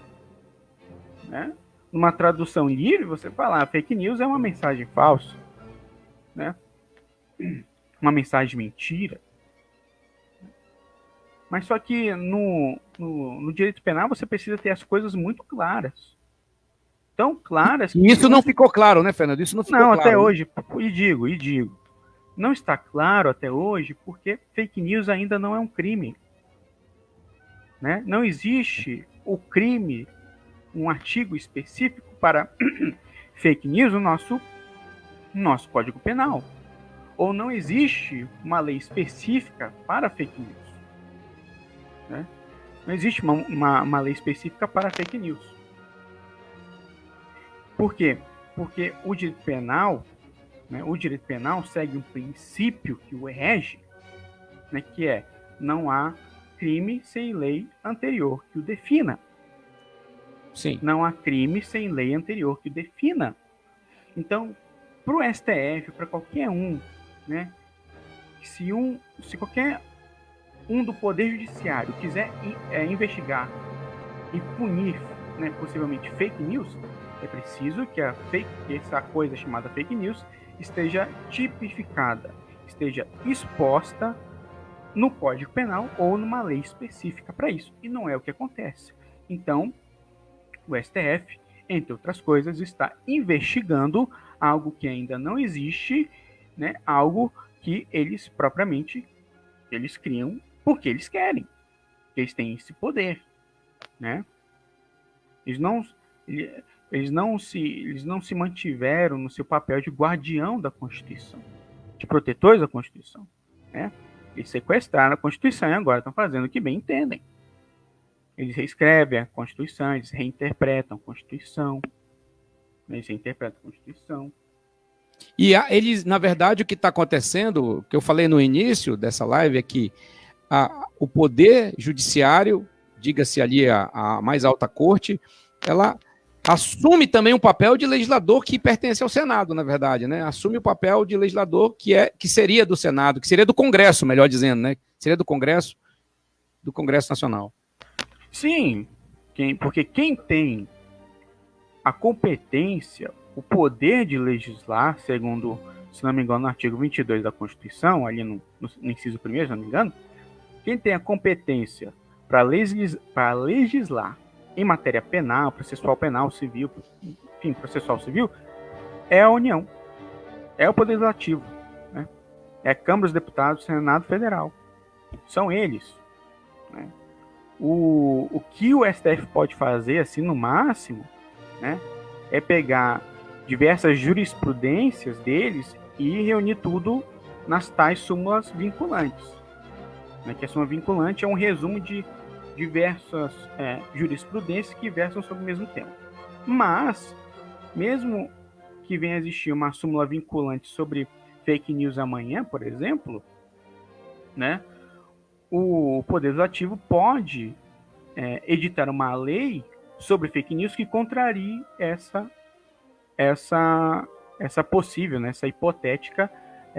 Né? Numa tradução livre, você fala, fake news é uma mensagem falsa, né? Uma mensagem mentira. Mas só que no direito penal você precisa ter as coisas muito claras. Tão claras que... E isso não ficou claro, né, Fernando? Isso não ficou Não, claro. até hoje, e digo. Não está claro até hoje porque fake news ainda não é um crime. Né? Não existe o crime, um artigo específico para fake news no nosso Código Penal. Ou não existe uma lei específica para fake news. Né? Não existe uma lei específica para fake news. Por quê? Porque o direito penal, né, segue um princípio que o rege, né, que é não há crime sem lei anterior que o defina. Sim. Não há crime sem lei anterior que o defina. Então, para o STF, para qualquer um, né, se qualquer um do Poder Judiciário quiser investigar e punir, né, possivelmente fake news, é preciso que essa coisa chamada fake news esteja tipificada, esteja exposta no Código Penal ou numa lei específica para isso. E não é o que acontece. Então, o STF, entre outras coisas, está investigando algo que ainda não existe, né? Algo que eles propriamente criam porque eles querem. Eles têm esse poder, né? Eles não se mantiveram no seu papel de guardião da Constituição, de protetores da Constituição, né? Eles sequestraram a Constituição e agora estão fazendo o que bem entendem. Eles reescrevem a Constituição, eles reinterpretam a Constituição. E eles, na verdade, o que está acontecendo, o que eu falei no início dessa live, é que o poder judiciário, diga-se ali a mais alta corte, ela assume também um papel de legislador que pertence ao Senado, na verdade, né? Assume o papel de legislador que seria do Senado, que seria do Congresso, melhor dizendo, né? Seria do Congresso Nacional. Sim, porque quem tem a competência, o poder de legislar, segundo, se não me engano, no artigo 22 da Constituição, ali no inciso 1º, se não me engano, quem tem a competência para legislar em matéria penal, processual penal, civil, enfim, processual civil, é a União, é o Poder Legislativo, né? É a Câmara dos Deputados, Senado Federal. São eles, né? O que o STF pode fazer, assim, no máximo, né, é pegar diversas jurisprudências deles e reunir tudo nas tais súmulas vinculantes. Né, que a súmula vinculante é um resumo de diversas jurisprudências que versam sobre o mesmo tema. Mas, mesmo que venha a existir uma súmula vinculante sobre fake news amanhã, por exemplo, né, o Poder Legislativo pode editar uma lei sobre fake news que contrarie essa possível, né, essa hipotética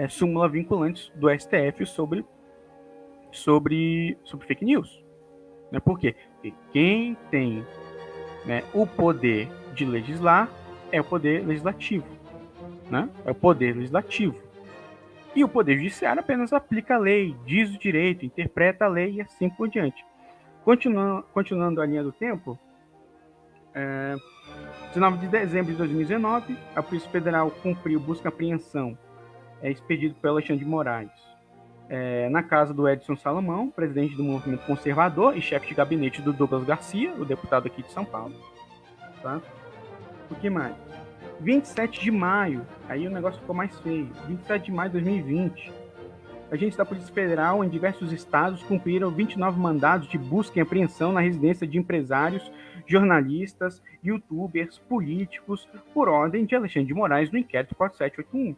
súmula vinculante do STF sobre fake news. Né? Por quê? Porque quem tem, né, o poder de legislar é o Poder Legislativo. Né? É o Poder Legislativo. E o Poder Judiciário apenas aplica a lei, diz o direito, interpreta a lei e assim por diante. Continuando a linha do tempo, 19 de dezembro de 2019, a Polícia Federal cumpriu busca e apreensão expedido pelo Alexandre de Moraes na casa do Edson Salomão, presidente do movimento conservador e chefe de gabinete do Douglas Garcia, o deputado aqui de São Paulo. Tá? O que mais? 27 de maio, aí o negócio ficou mais feio. 27 de maio de 2020, agentes da Polícia Federal em diversos estados cumpriram 29 mandados de busca e apreensão na residência de empresários, jornalistas, youtubers, políticos, por ordem de Alexandre de Moraes no inquérito 4781.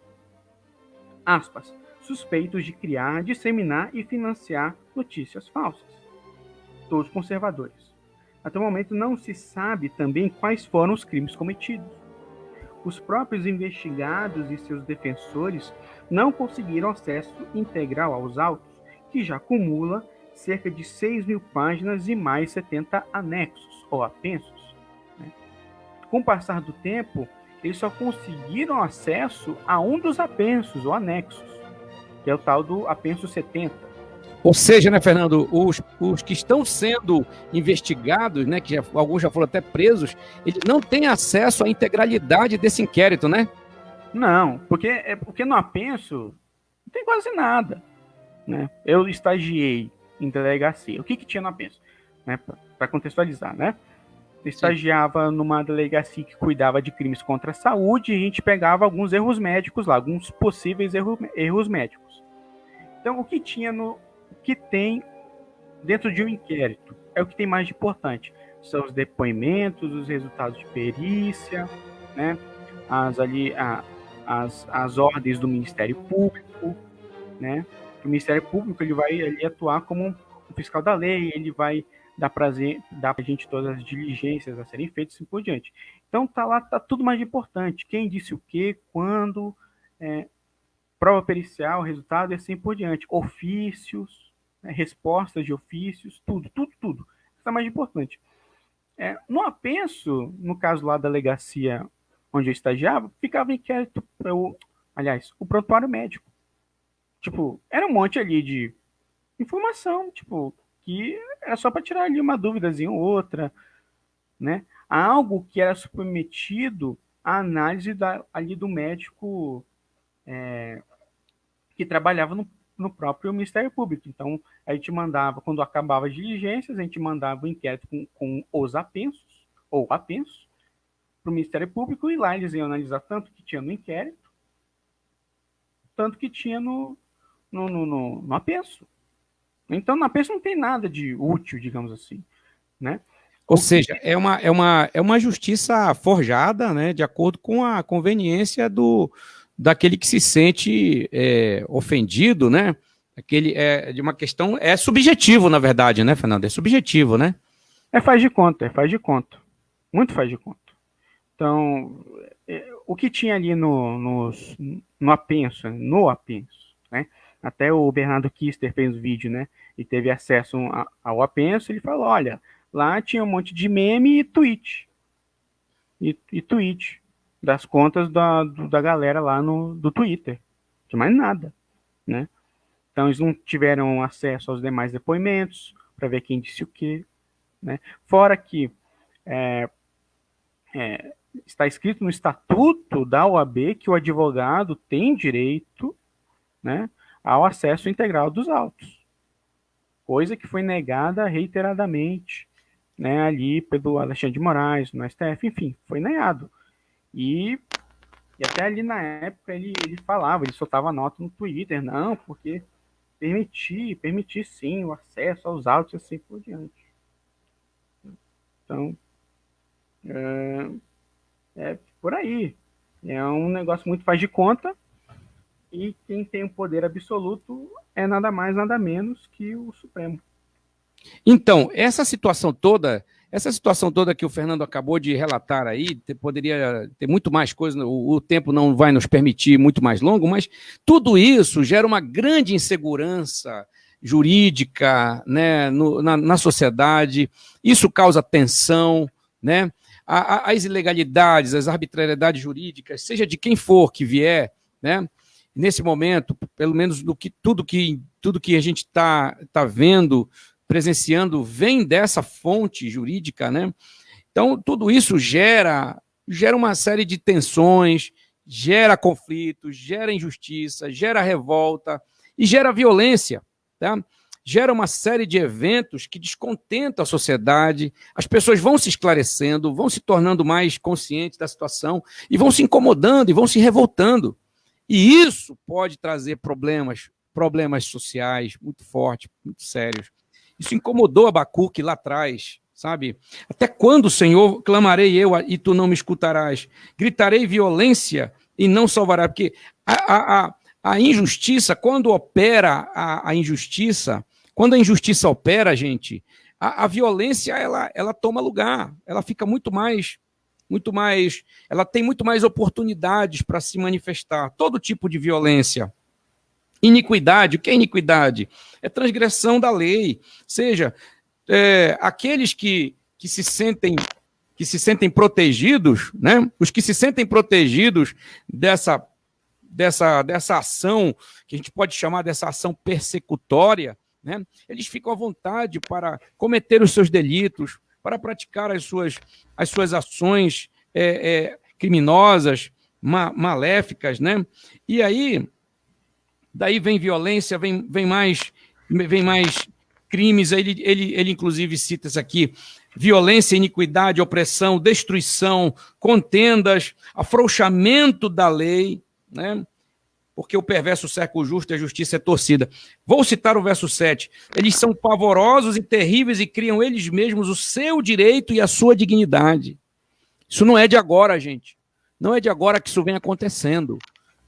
Aspas. Suspeitos de criar, disseminar e financiar notícias falsas. Todos conservadores. Até o momento não se sabe também quais foram os crimes cometidos. os próprios investigados e seus defensores não conseguiram acesso integral aos autos, que já acumula cerca de 6.000 páginas e mais 70 anexos, ou apensos. Né? Com o passar do tempo, eles só conseguiram acesso a um dos apensos, ou anexos, que é o tal do apenso 70. Ou seja, né, Fernando, os que estão sendo investigados, né, que alguns já foram até presos, eles não têm acesso à integralidade desse inquérito, né? Não, porque no apenso não tem quase nada. Né? Eu estagiei em delegacia. O que tinha no apenso? Né, para contextualizar, né? Eu estagiava numa delegacia que cuidava de crimes contra a saúde e a gente pegava alguns erros médicos lá, alguns possíveis erros médicos. Então, o que tem dentro de um inquérito é o que tem mais de importante. São os depoimentos, os resultados de perícia, né? As ordens do Ministério Público, né? O Ministério Público ele vai ali atuar como um fiscal da lei, ele vai dar pra gente todas as diligências a serem feitas e assim por diante. Então tá lá, tá tudo mais importante. Quem disse o quê, quando, prova pericial, resultado e assim por diante. Ofícios, né, respostas de ofícios, tudo. Isso é mais importante. No apenso, no caso lá da delegacia onde eu estagiava, ficava inquérito, o prontuário médico. Tipo, era um monte ali de informação, tipo, que era só para tirar ali uma dúvidazinha ou outra, né? Algo que era submetido à análise ali do médico que trabalhava no próprio Ministério Público. Então, a gente mandava, quando acabava as diligências, a gente mandava o inquérito com os apensos, ou apensos, para o Ministério Público, e lá eles iam analisar tanto que tinha no inquérito, tanto que tinha no apenso. Então, no apenso não tem nada de útil, digamos assim, né? Ou seja, é uma justiça forjada, né, de acordo com a conveniência daquele que se sente ofendido, né? De uma questão, é subjetivo, na verdade, né, Fernando? É subjetivo, né? Faz de conta. Muito faz de conta. Então, o que tinha ali no apenso, né? Até o Bernardo Kister fez um vídeo, né? E teve acesso ao apenso, ele falou, olha, lá tinha um monte de meme e tweet. E tweet das contas da galera lá do Twitter. Não tinha mais nada, né? Então, eles não tiveram acesso aos demais depoimentos para ver quem disse o quê, né? Fora que está escrito no estatuto da OAB que o advogado tem direito, né, ao acesso integral dos autos, coisa que foi negada reiteradamente, né, ali pelo Alexandre de Moraes, no STF, enfim, foi negado. E até ali na época ele falava, ele soltava nota no Twitter, não, porque permitir sim o acesso aos autos e assim por diante. Então, por aí. É um negócio muito faz de conta, e quem tem o poder absoluto é nada mais, nada menos que o Supremo. Então, essa situação toda que o Fernando acabou de relatar aí, poderia ter muito mais coisa, o tempo não vai nos permitir muito mais longo, mas tudo isso gera uma grande insegurança jurídica, né, na sociedade, isso causa tensão, né? As ilegalidades, as arbitrariedades jurídicas, seja de quem for que vier, né? Nesse momento, pelo menos tudo que a gente está vendo, presenciando, vem dessa fonte jurídica, né? Então, tudo isso gera uma série de tensões, gera conflitos, gera injustiça, gera revolta e gera violência, tá? Gera uma série de eventos que descontentam a sociedade, as pessoas vão se esclarecendo, vão se tornando mais conscientes da situação e vão se incomodando e vão se revoltando. E isso pode trazer problemas sociais muito fortes, muito sérios. Isso incomodou Abacuque lá atrás, sabe? Até quando, Senhor, clamarei eu e tu não me escutarás? Gritarei violência e não salvará. Porque a injustiça, quando opera a injustiça, quando a injustiça opera, gente, a violência ela toma lugar, ela fica muito mais ela tem muito mais oportunidades para se manifestar. Todo tipo de violência. Iniquidade, o que é iniquidade? É transgressão da lei. Seja, aqueles que se sentem protegidos, né? Os que se sentem protegidos dessa ação, que a gente pode chamar dessa ação persecutória, né? Eles ficam à vontade para cometer os seus delitos, para praticar as suas ações criminosas, maléficas, né? E aí, daí vem violência, vem mais crimes. Ele inclusive cita isso aqui: violência, iniquidade, opressão, destruição, contendas, afrouxamento da lei, né? Porque o perverso cerca o justo e a justiça é torcida. Vou citar o verso 7. Eles são pavorosos e terríveis e criam eles mesmos o seu direito e a sua dignidade. Isso não é de agora, gente. Não é de agora que isso vem acontecendo.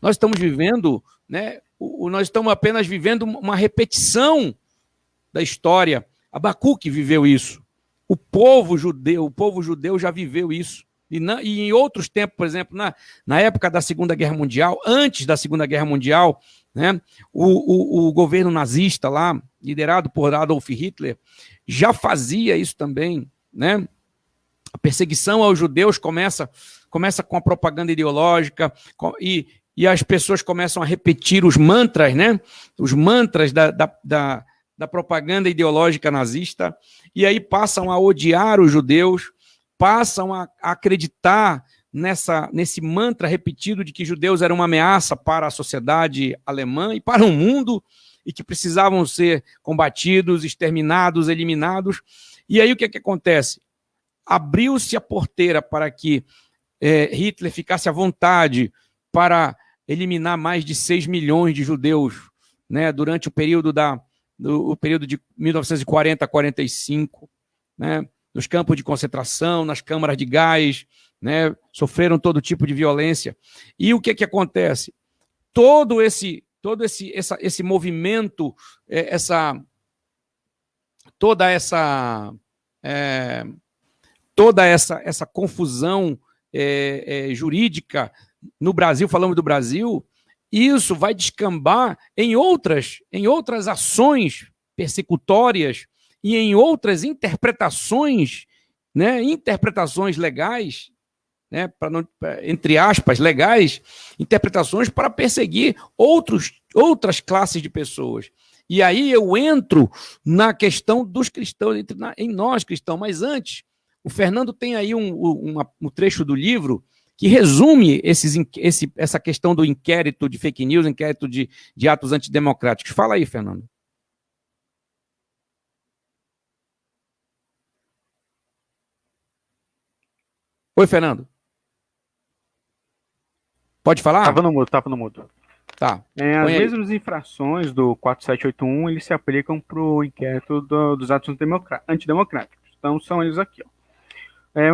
Nós estamos vivendo, né? Nós estamos apenas vivendo uma repetição da história. Abacuque viveu isso. O povo judeu já viveu isso. E em outros tempos, por exemplo, na época da Segunda Guerra Mundial, antes da Segunda Guerra Mundial, né, o governo nazista lá, liderado por Adolf Hitler, já fazia isso também, né? A perseguição aos judeus começa com a propaganda ideológica e as pessoas começam a repetir os mantras, né? Os mantras da propaganda ideológica nazista, e aí passam a odiar os judeus, passam a acreditar nesse mantra repetido de que judeus eram uma ameaça para a sociedade alemã e para o mundo, e que precisavam ser combatidos, exterminados, eliminados. E aí o que é que acontece? Abriu-se a porteira para que Hitler ficasse à vontade para eliminar mais de 6 milhões de judeus, né, durante o período de 1940 a 45, né, nos campos de concentração, nas câmaras de gás, né, sofreram todo tipo de violência. E o que é que acontece? Todo esse movimento, toda essa confusão jurídica no Brasil, falamos do Brasil, isso vai descambar em outras ações persecutórias e em outras interpretações, né, interpretações legais, né, entre aspas, legais, interpretações para perseguir outras classes de pessoas. E aí eu entro na questão dos cristãos, em nós cristãos, mas antes, o Fernando tem aí um trecho do livro que resume essa questão do inquérito de fake news, inquérito de atos antidemocráticos. Fala aí, Fernando. Oi, Fernando. Pode falar? Tava no mudo. Tá. As mesmas infrações do 4781, eles se aplicam para o inquérito dos atos antidemocráticos. Então, são eles aqui, ó.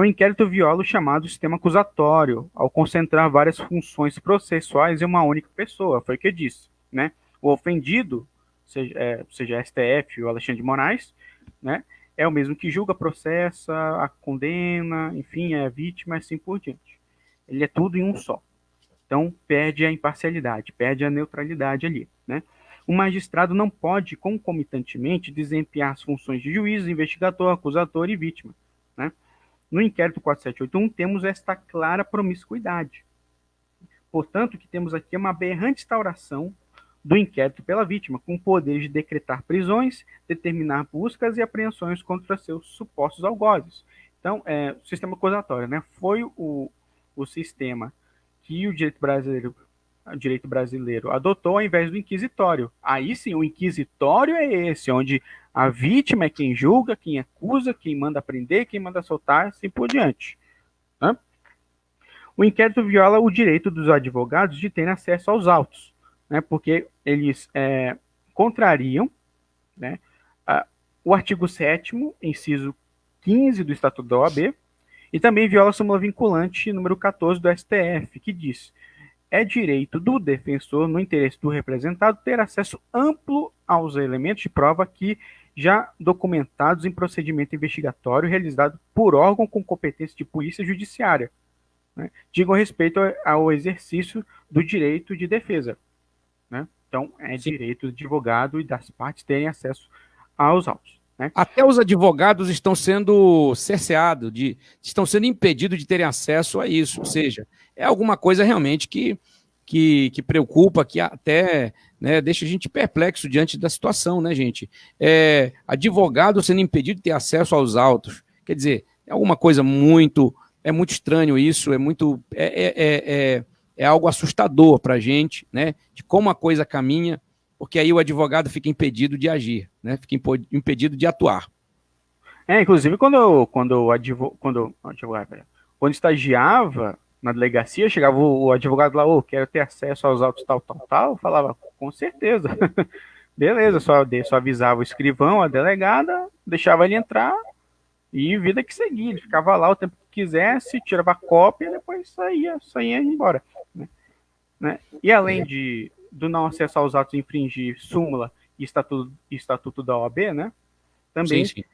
O inquérito viola o chamado sistema acusatório, ao concentrar várias funções processuais em uma única pessoa, foi o que eu disse, né? O ofendido, seja a STF ou Alexandre de Moraes, né, é o mesmo que julga, processa, a condena, enfim, é a vítima, assim por diante. Ele é tudo em um só. Então, perde a imparcialidade, perde a neutralidade ali, né? O magistrado não pode, concomitantemente, desempenhar as funções de juiz, investigador, acusador e vítima, né? No inquérito 4781, temos esta clara promiscuidade. Portanto, o que temos aqui é uma aberrante instauração do inquérito pela vítima, com o poder de decretar prisões, determinar buscas e apreensões contra seus supostos algozes. Então, o sistema acusatório, né, foi o sistema que o direito brasileiro adotou ao invés do inquisitório. Aí sim, o inquisitório é esse, onde a vítima é quem julga, quem acusa, quem manda prender, quem manda soltar, assim por diante. Né? O inquérito viola o direito dos advogados de terem acesso aos autos, né, porque eles contrariam, né, o artigo 7º, inciso 15 do Estatuto da OAB, e também viola a súmula vinculante número 14 do STF, que diz: é direito do defensor, no interesse do representado, ter acesso amplo aos elementos de prova que já documentados em procedimento investigatório realizado por órgão com competência de polícia judiciária, né, digam respeito ao exercício do direito de defesa. Né? Então, é Sim. direito do advogado e das partes terem acesso aos autos. Né? Até os advogados estão sendo cerceados, estão sendo impedidos de terem acesso a isso. Ou seja, é alguma coisa realmente que preocupa, que até, né, deixa a gente perplexo diante da situação, né, gente? Advogado sendo impedido de ter acesso aos autos. Quer dizer, é alguma coisa muito estranho isso, é algo assustador para a gente, né, de como a coisa caminha, porque aí o advogado fica impedido de agir, né, fica impedido de atuar. Inclusive, quando estagiava na delegacia, chegava o advogado lá, quero ter acesso aos autos tal, eu falava, com certeza. Beleza, só avisava o escrivão, a delegada, deixava ele entrar e vida que seguia. Ele ficava lá o tempo que quisesse, tirava a cópia e depois saía embora. Né? E além do não acesso aos autos infringir súmula e estatuto da OAB, né? Também Sim.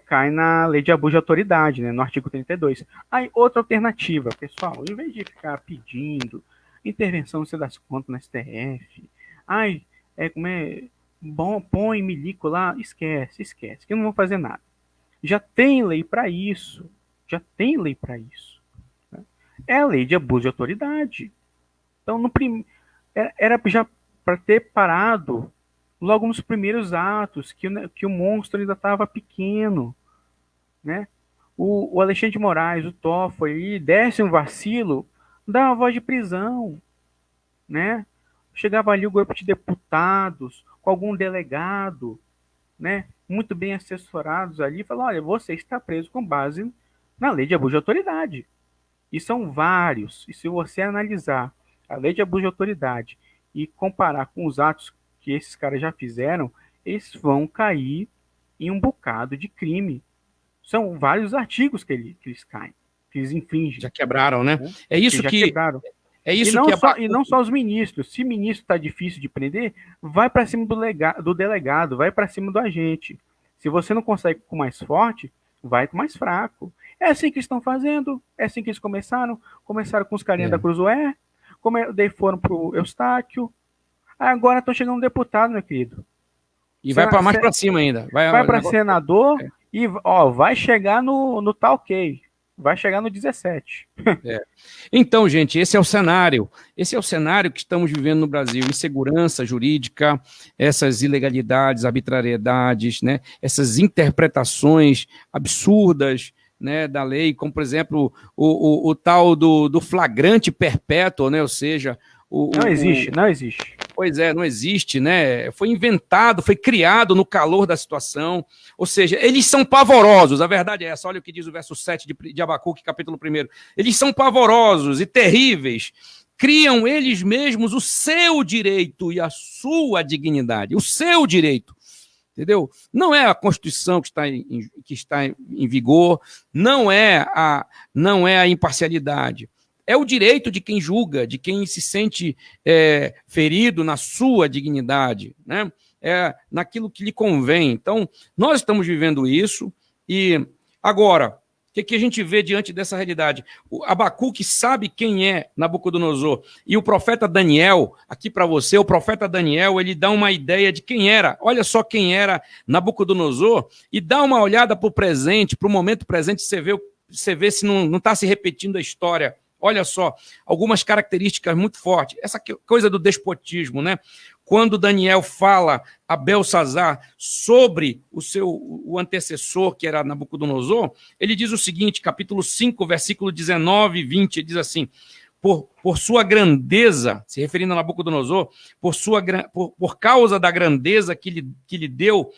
Cai na lei de abuso de autoridade, né, no artigo 32. Aí, outra alternativa, pessoal, em vez de ficar pedindo intervenção no das contas no STF, põe milico lá, esquece, que não vão fazer nada. Já tem lei para isso. Né? É a lei de abuso de autoridade. Então, era já para ter parado logo nos primeiros atos, que o monstro ainda estava pequeno, né? O Alexandre de Moraes, o Toffoli, desse um vacilo, dava voz de prisão, né? Chegava ali o grupo de deputados, com algum delegado, né? Muito bem assessorados ali, falava, olha, você está preso com base na lei de abuso de autoridade. E são vários, e se você analisar a lei de abuso de autoridade e comparar com os atos que esses caras já fizeram, eles vão cair em um bocado de crime. São vários artigos que eles caem, que eles infringem. Já quebraram, né? É isso já que... quebraram. É isso e não só os ministros. Se ministro está difícil de prender, vai para cima do delegado, vai para cima do agente. Se você não consegue com o mais forte, vai com o mais fraco. É assim que estão fazendo, é assim que eles começaram. Começaram com os carinhas da Cruzoé, daí foram para o Eustáquio. Agora estão chegando um deputado, meu querido. E vai para mais para cima ainda. Vai para senador e vai chegar no tal K. Vai chegar no 17. Então, gente, esse é o cenário. Esse é o cenário que estamos vivendo no Brasil. Insegurança jurídica, essas ilegalidades, arbitrariedades, né? Essas interpretações absurdas, né, da lei, como, por exemplo, o tal do flagrante perpétuo, né? Ou seja... Não existe. Pois é, não existe, né? Foi inventado, foi criado no calor da situação. Ou seja, eles são pavorosos, a verdade é essa. Olha o que diz o verso 7 de Abacuque, capítulo 1. Eles são pavorosos e terríveis. Criam eles mesmos o seu direito e a sua dignidade. O seu direito. Entendeu? Não é a Constituição que está em vigor, não é a imparcialidade. É o direito de quem julga, de quem se sente ferido na sua dignidade, né? Naquilo que lhe convém. Então, nós estamos vivendo isso e agora, o que a gente vê diante dessa realidade? O Abacuque sabe quem é Nabucodonosor e o profeta Daniel, aqui para você, o profeta Daniel, ele dá uma ideia de quem era. Olha só quem era Nabucodonosor e dá uma olhada para o presente, para o momento presente, você vê se não está se repetindo a história. Olha só, algumas características muito fortes. Essa coisa do despotismo, né? Quando Daniel fala a Belsazar sobre o antecessor, que era Nabucodonosor, ele diz o seguinte, capítulo 5, versículo 19 e 20, ele diz assim, por sua grandeza, se referindo a Nabucodonosor, por causa da grandeza que lhe deu,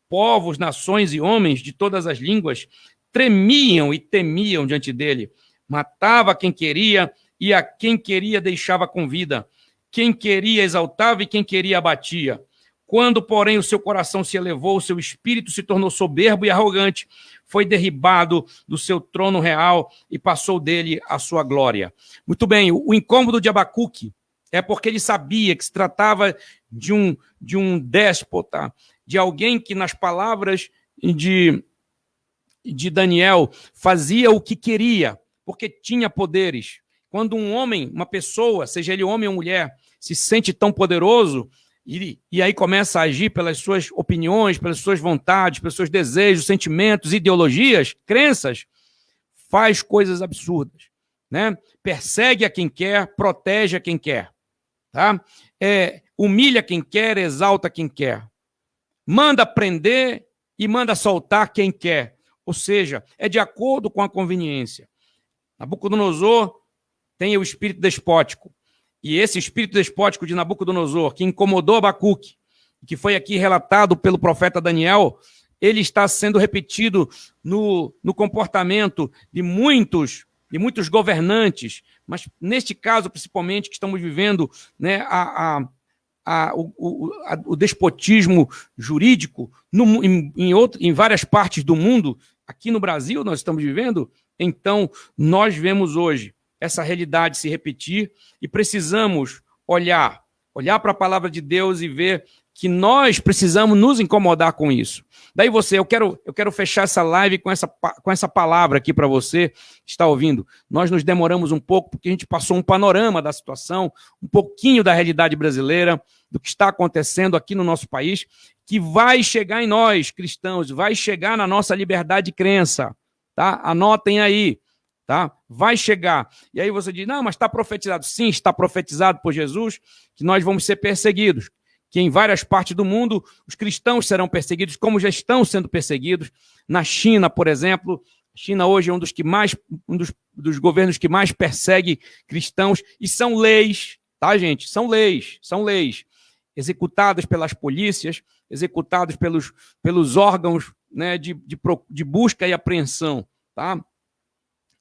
povos, nações e homens de todas as línguas tremiam e temiam diante dele. Matava quem queria e a quem queria deixava com vida. Quem queria exaltava e quem queria abatia. Quando, porém, o seu coração se elevou, o seu espírito se tornou soberbo e arrogante, foi derribado do seu trono real e passou dele a sua glória. Muito bem, o incômodo de Abacuque é porque ele sabia que se tratava de um déspota, de alguém que, nas palavras de Daniel, fazia o que queria, porque tinha poderes. Quando um homem, uma pessoa, seja ele homem ou mulher, se sente tão poderoso e aí começa a agir pelas suas opiniões, pelas suas vontades, pelos seus desejos, sentimentos, ideologias, crenças, faz coisas absurdas, né? Persegue a quem quer, protege a quem quer, tá? Humilha quem quer, exalta quem quer. Manda prender e manda soltar quem quer. Ou seja, é de acordo com a conveniência. Nabucodonosor tem o espírito despótico. E esse espírito despótico de Nabucodonosor, que incomodou Abacuque, que foi aqui relatado pelo profeta Daniel, ele está sendo repetido no comportamento de muitos governantes, mas neste caso, principalmente, que estamos vivendo, né, o despotismo jurídico em várias partes do mundo. Aqui no Brasil nós estamos vivendo, então nós vemos hoje essa realidade se repetir e precisamos olhar para a palavra de Deus e ver que nós precisamos nos incomodar com isso. Daí eu quero fechar essa live com essa palavra aqui para você que está ouvindo. Nós nos demoramos um pouco porque a gente passou um panorama da situação, um pouquinho da realidade brasileira, do que está acontecendo aqui no nosso país, que vai chegar em nós, cristãos, vai chegar na nossa liberdade de crença, tá? Anotem aí, tá? Vai chegar. E aí você diz, não, mas está profetizado. Sim, está profetizado por Jesus que nós vamos ser perseguidos, que em várias partes do mundo os cristãos serão perseguidos, como já estão sendo perseguidos. Na China, por exemplo, a China hoje é um dos governos que mais persegue cristãos, e são leis, tá, gente? São leis, executadas pelas polícias, executadas pelos órgãos, né, de busca e apreensão, tá?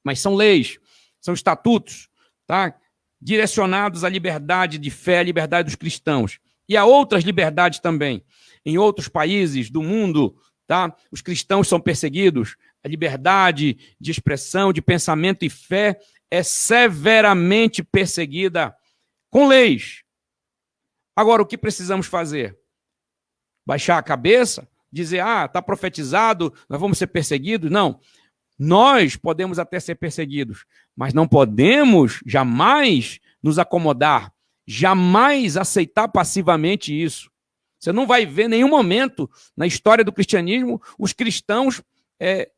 Mas são leis, são estatutos, tá? Direcionados à liberdade de fé, à liberdade dos cristãos. E a outras liberdades também. Em outros países do mundo, tá? Os cristãos são perseguidos. A liberdade de expressão, de pensamento e fé é severamente perseguida com leis. Agora, o que precisamos fazer? Baixar a cabeça? Dizer, está profetizado, nós vamos ser perseguidos? Não. Nós podemos até ser perseguidos, mas não podemos jamais nos acomodar, jamais aceitar passivamente isso. Você não vai ver em nenhum momento na história do cristianismo os cristãos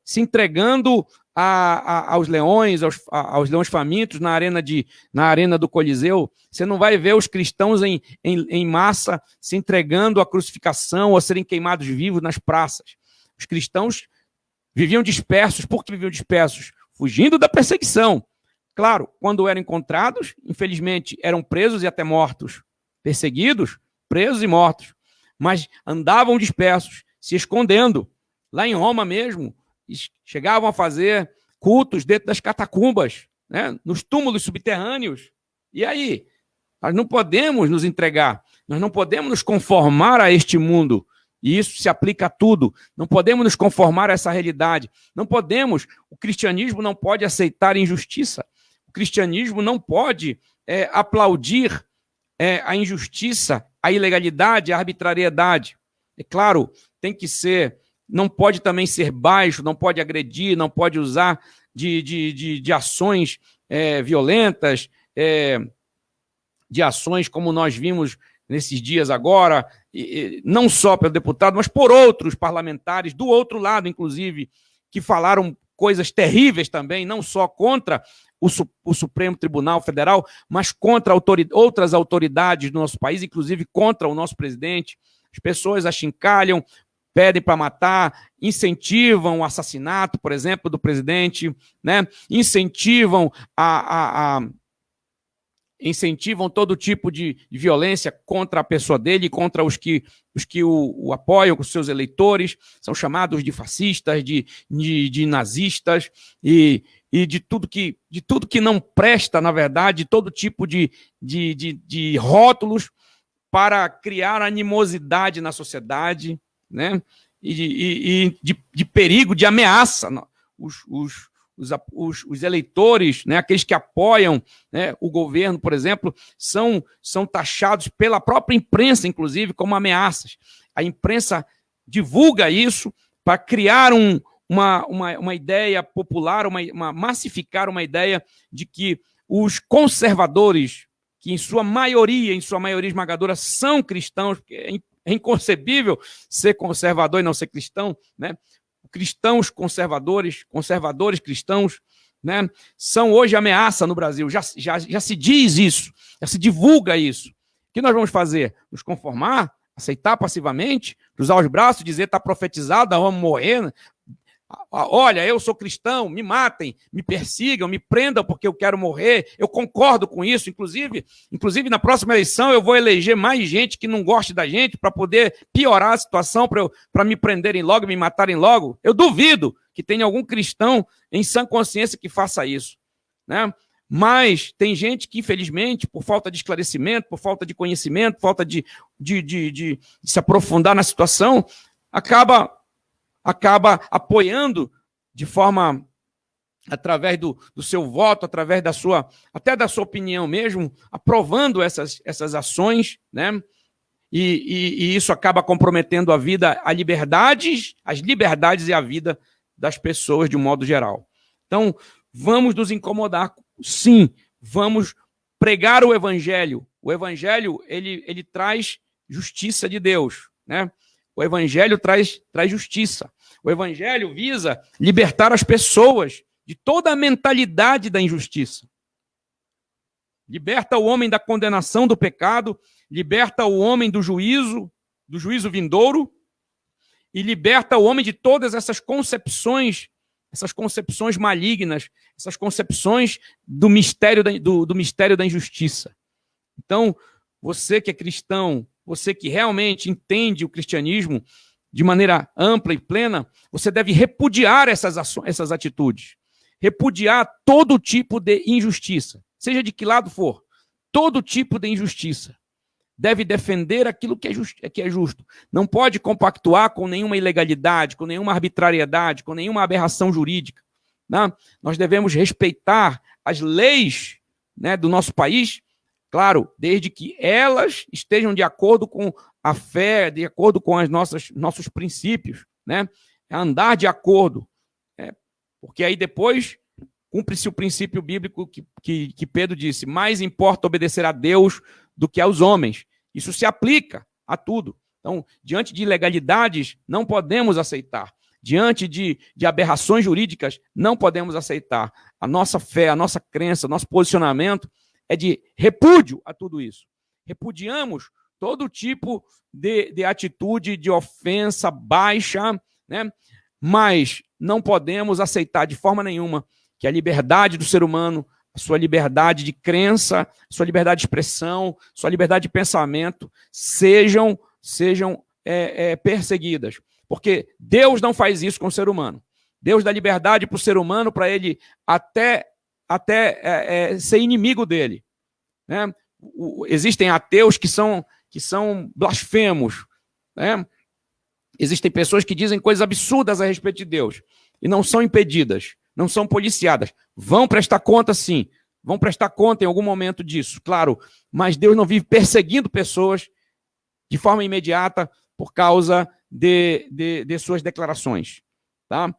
se entregando aos leões, aos leões famintos na arena do Coliseu. Você não vai ver os cristãos em massa se entregando à crucificação ou a serem queimados vivos nas praças. Os cristãos viviam dispersos. Por que viviam dispersos? Fugindo da perseguição. Claro, quando eram encontrados, infelizmente, eram presos e até mortos. Perseguidos, presos e mortos. Mas andavam dispersos, se escondendo. Lá em Roma mesmo, chegavam a fazer cultos dentro das catacumbas, né? Nos túmulos subterrâneos. E aí? Nós não podemos nos entregar, nós não podemos nos conformar a este mundo. E isso se aplica a tudo. Não podemos nos conformar a essa realidade. Não podemos. O cristianismo não pode aceitar injustiça. O cristianismo não pode aplaudir a injustiça, a ilegalidade, a arbitrariedade. É claro, tem que ser, não pode também ser baixo, não pode agredir, não pode usar de ações violentas, de ações como nós vimos nesses dias agora, não só pelo deputado, mas por outros parlamentares, do outro lado, inclusive, que falaram coisas terríveis também, não só contra o Supremo Tribunal Federal, mas contra outras autoridades do nosso país, inclusive contra o nosso presidente. As pessoas achincalham, pedem para matar, incentivam o assassinato, por exemplo, do presidente, né? Incentivam incentivam todo tipo de violência contra a pessoa dele, contra os que o apoiam, com os seus eleitores, são chamados de fascistas, de nazistas e de tudo que não presta, na verdade, todo tipo de rótulos para criar animosidade na sociedade, né? E de perigo, de ameaça. Os eleitores, né, aqueles que apoiam, né, o governo, por exemplo, são taxados pela própria imprensa, inclusive, como ameaças. A imprensa divulga isso para criar uma ideia popular, massificar uma ideia de que os conservadores, que em sua maioria esmagadora, são cristãos, porque é inconcebível ser conservador e não ser cristão, né? Cristãos conservadores cristãos, né, são hoje ameaça no Brasil. Já se diz isso, já se divulga isso. O que nós vamos fazer? Nos conformar? Aceitar passivamente? Cruzar os braços, dizer está profetizado, vamos morrer? Olha, eu sou cristão, me matem, me persigam, me prendam porque eu quero morrer. Eu concordo com isso. Inclusive na próxima eleição eu vou eleger mais gente que não goste da gente para poder piorar a situação, para me prenderem logo, me matarem logo. Eu duvido que tenha algum cristão em sã consciência que faça isso, né? Mas tem gente que, infelizmente, por falta de esclarecimento, por falta de conhecimento, por falta de se aprofundar na situação, acaba apoiando de forma, através do seu voto, através até da sua opinião mesmo, aprovando essas ações, né? E isso acaba comprometendo a vida, as liberdades e a vida das pessoas de um modo geral. Então, vamos nos incomodar, sim, vamos pregar o Evangelho. O Evangelho, ele traz justiça de Deus, né? O Evangelho traz justiça. O Evangelho visa libertar as pessoas de toda a mentalidade da injustiça. Liberta o homem da condenação do pecado, liberta o homem do juízo vindouro, e liberta o homem de todas essas concepções malignas, essas concepções do mistério da injustiça. Então, você que é cristão, você que realmente entende o cristianismo de maneira ampla e plena, você deve repudiar essas atitudes. Repudiar todo tipo de injustiça, seja de que lado for, todo tipo de injustiça. Deve defender aquilo que é justo. Não pode compactuar com nenhuma ilegalidade, com nenhuma arbitrariedade, com nenhuma aberração jurídica, né? Nós devemos respeitar as leis, né, do nosso país, claro, desde que elas estejam de acordo com a fé, de acordo com os nossos princípios, né? Andar de acordo. Porque aí depois cumpre-se o princípio bíblico que Pedro disse: mais importa obedecer a Deus do que aos homens. Isso se aplica a tudo. Então, diante de ilegalidades, não podemos aceitar. Diante de aberrações jurídicas, não podemos aceitar. A nossa fé, a nossa crença, nosso posicionamento é de repúdio a tudo isso. Repudiamos todo tipo de atitude de ofensa baixa, né? Mas não podemos aceitar de forma nenhuma que a liberdade do ser humano, a sua liberdade de crença, sua liberdade de expressão, sua liberdade de pensamento sejam perseguidas. Porque Deus não faz isso com o ser humano. Deus dá liberdade para o ser humano, para ele até ser inimigo dele, né? Existem ateus que são blasfemos, né? Existem pessoas que dizem coisas absurdas a respeito de Deus e não são impedidas, não são policiadas. Vão prestar conta, sim. Vão prestar conta em algum momento disso, claro. Mas Deus não vive perseguindo pessoas de forma imediata por causa de suas declarações, tá?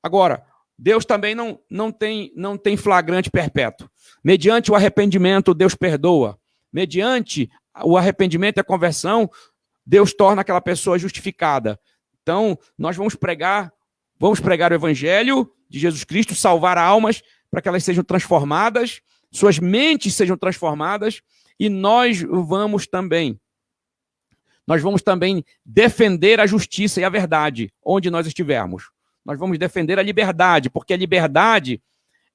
Agora, Deus também não tem flagrante perpétuo. Mediante o arrependimento, Deus perdoa. Mediante o arrependimento e a conversão, Deus torna aquela pessoa justificada. Então, nós vamos pregar o Evangelho de Jesus Cristo, salvar almas para que elas sejam transformadas, suas mentes sejam transformadas, e nós vamos também defender a justiça e a verdade onde nós estivermos. Nós vamos defender a liberdade, porque a liberdade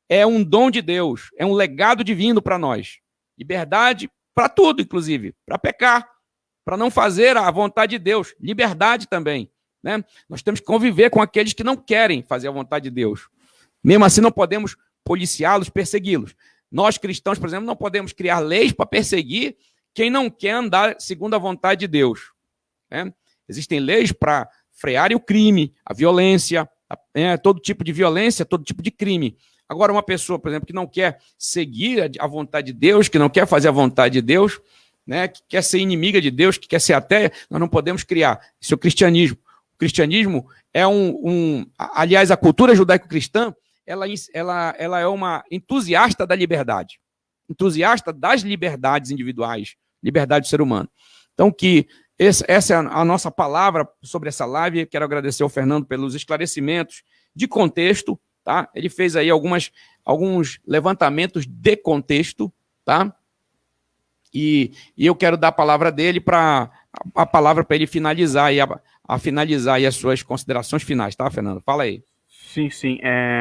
é um dom de Deus, é um legado divino para nós. Liberdade para tudo, inclusive, para pecar, para não fazer a vontade de Deus. Liberdade também, né? Nós temos que conviver com aqueles que não querem fazer a vontade de Deus. Mesmo assim, não podemos policiá-los, persegui-los. Nós, cristãos, por exemplo, não podemos criar leis para perseguir quem não quer andar segundo a vontade de Deus, né? Existem leis para frearem o crime, a violência, todo tipo de violência, todo tipo de crime. Agora, uma pessoa, por exemplo, que não quer seguir a vontade de Deus, que não quer fazer a vontade de Deus, né, que quer ser inimiga de Deus, que quer ser ateia, nós não podemos criar. Isso é o cristianismo. cristianismo é aliás, a cultura judaico-cristã, ela é uma entusiasta da liberdade, entusiasta das liberdades individuais, liberdade do ser humano. Então, que essa é a nossa palavra sobre essa live. Quero agradecer ao Fernando pelos esclarecimentos de contexto, tá? Ele fez aí alguns levantamentos de contexto, tá? E eu quero dar a palavra dele para ele finalizar finalizar aí as suas considerações finais, tá, Fernando? Fala aí. Sim, sim.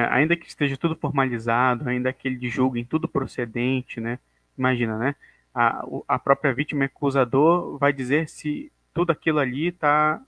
Ainda que esteja tudo formalizado, ainda que ele julgue tudo procedente, né? Imagina, né? A própria vítima e acusador vai dizer se tudo aquilo ali está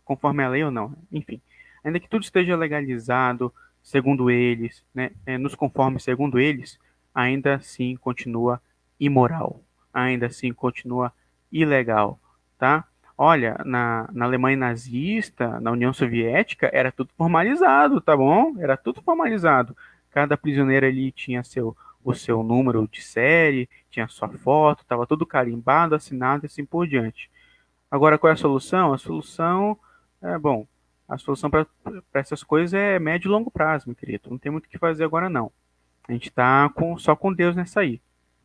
conforme a lei ou não. Enfim, ainda que tudo esteja legalizado, segundo eles, né? Nos conforme segundo eles, ainda assim continua imoral, ainda assim continua ilegal, tá? Olha, na Alemanha nazista, na União Soviética, era tudo formalizado, tá bom? Era tudo formalizado. Cada prisioneiro ali tinha o seu número de série, tinha sua foto, estava tudo carimbado, assinado e assim por diante. Agora, qual é a solução? A solução para essas coisas é médio e longo prazo, meu querido. Não tem muito o que fazer agora, não. A gente está só com Deus nessa aí,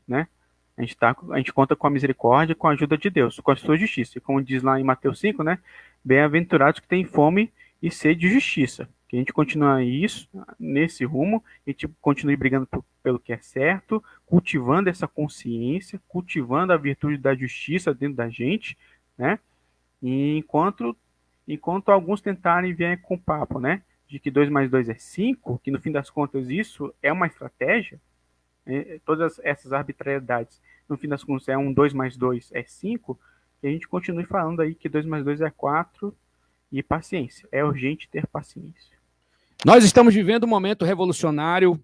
né? A gente conta com a misericórdia, com a ajuda de Deus, com a sua justiça. E como diz lá em Mateus 5, né? Bem-aventurados que têm fome e sede de justiça. Que a gente continue nesse rumo, a gente continue brigando pelo que é certo, cultivando essa consciência, cultivando a virtude da justiça dentro da gente, né? E enquanto alguns tentarem vir com o papo, né? De que 2 mais 2 é 5, que no fim das contas isso é uma estratégia, todas essas arbitrariedades, no fim das contas, 2 mais 2 é 5, e a gente continue falando aí que 2 mais 2 é 4, e paciência. É urgente ter paciência. Nós estamos vivendo um momento revolucionário,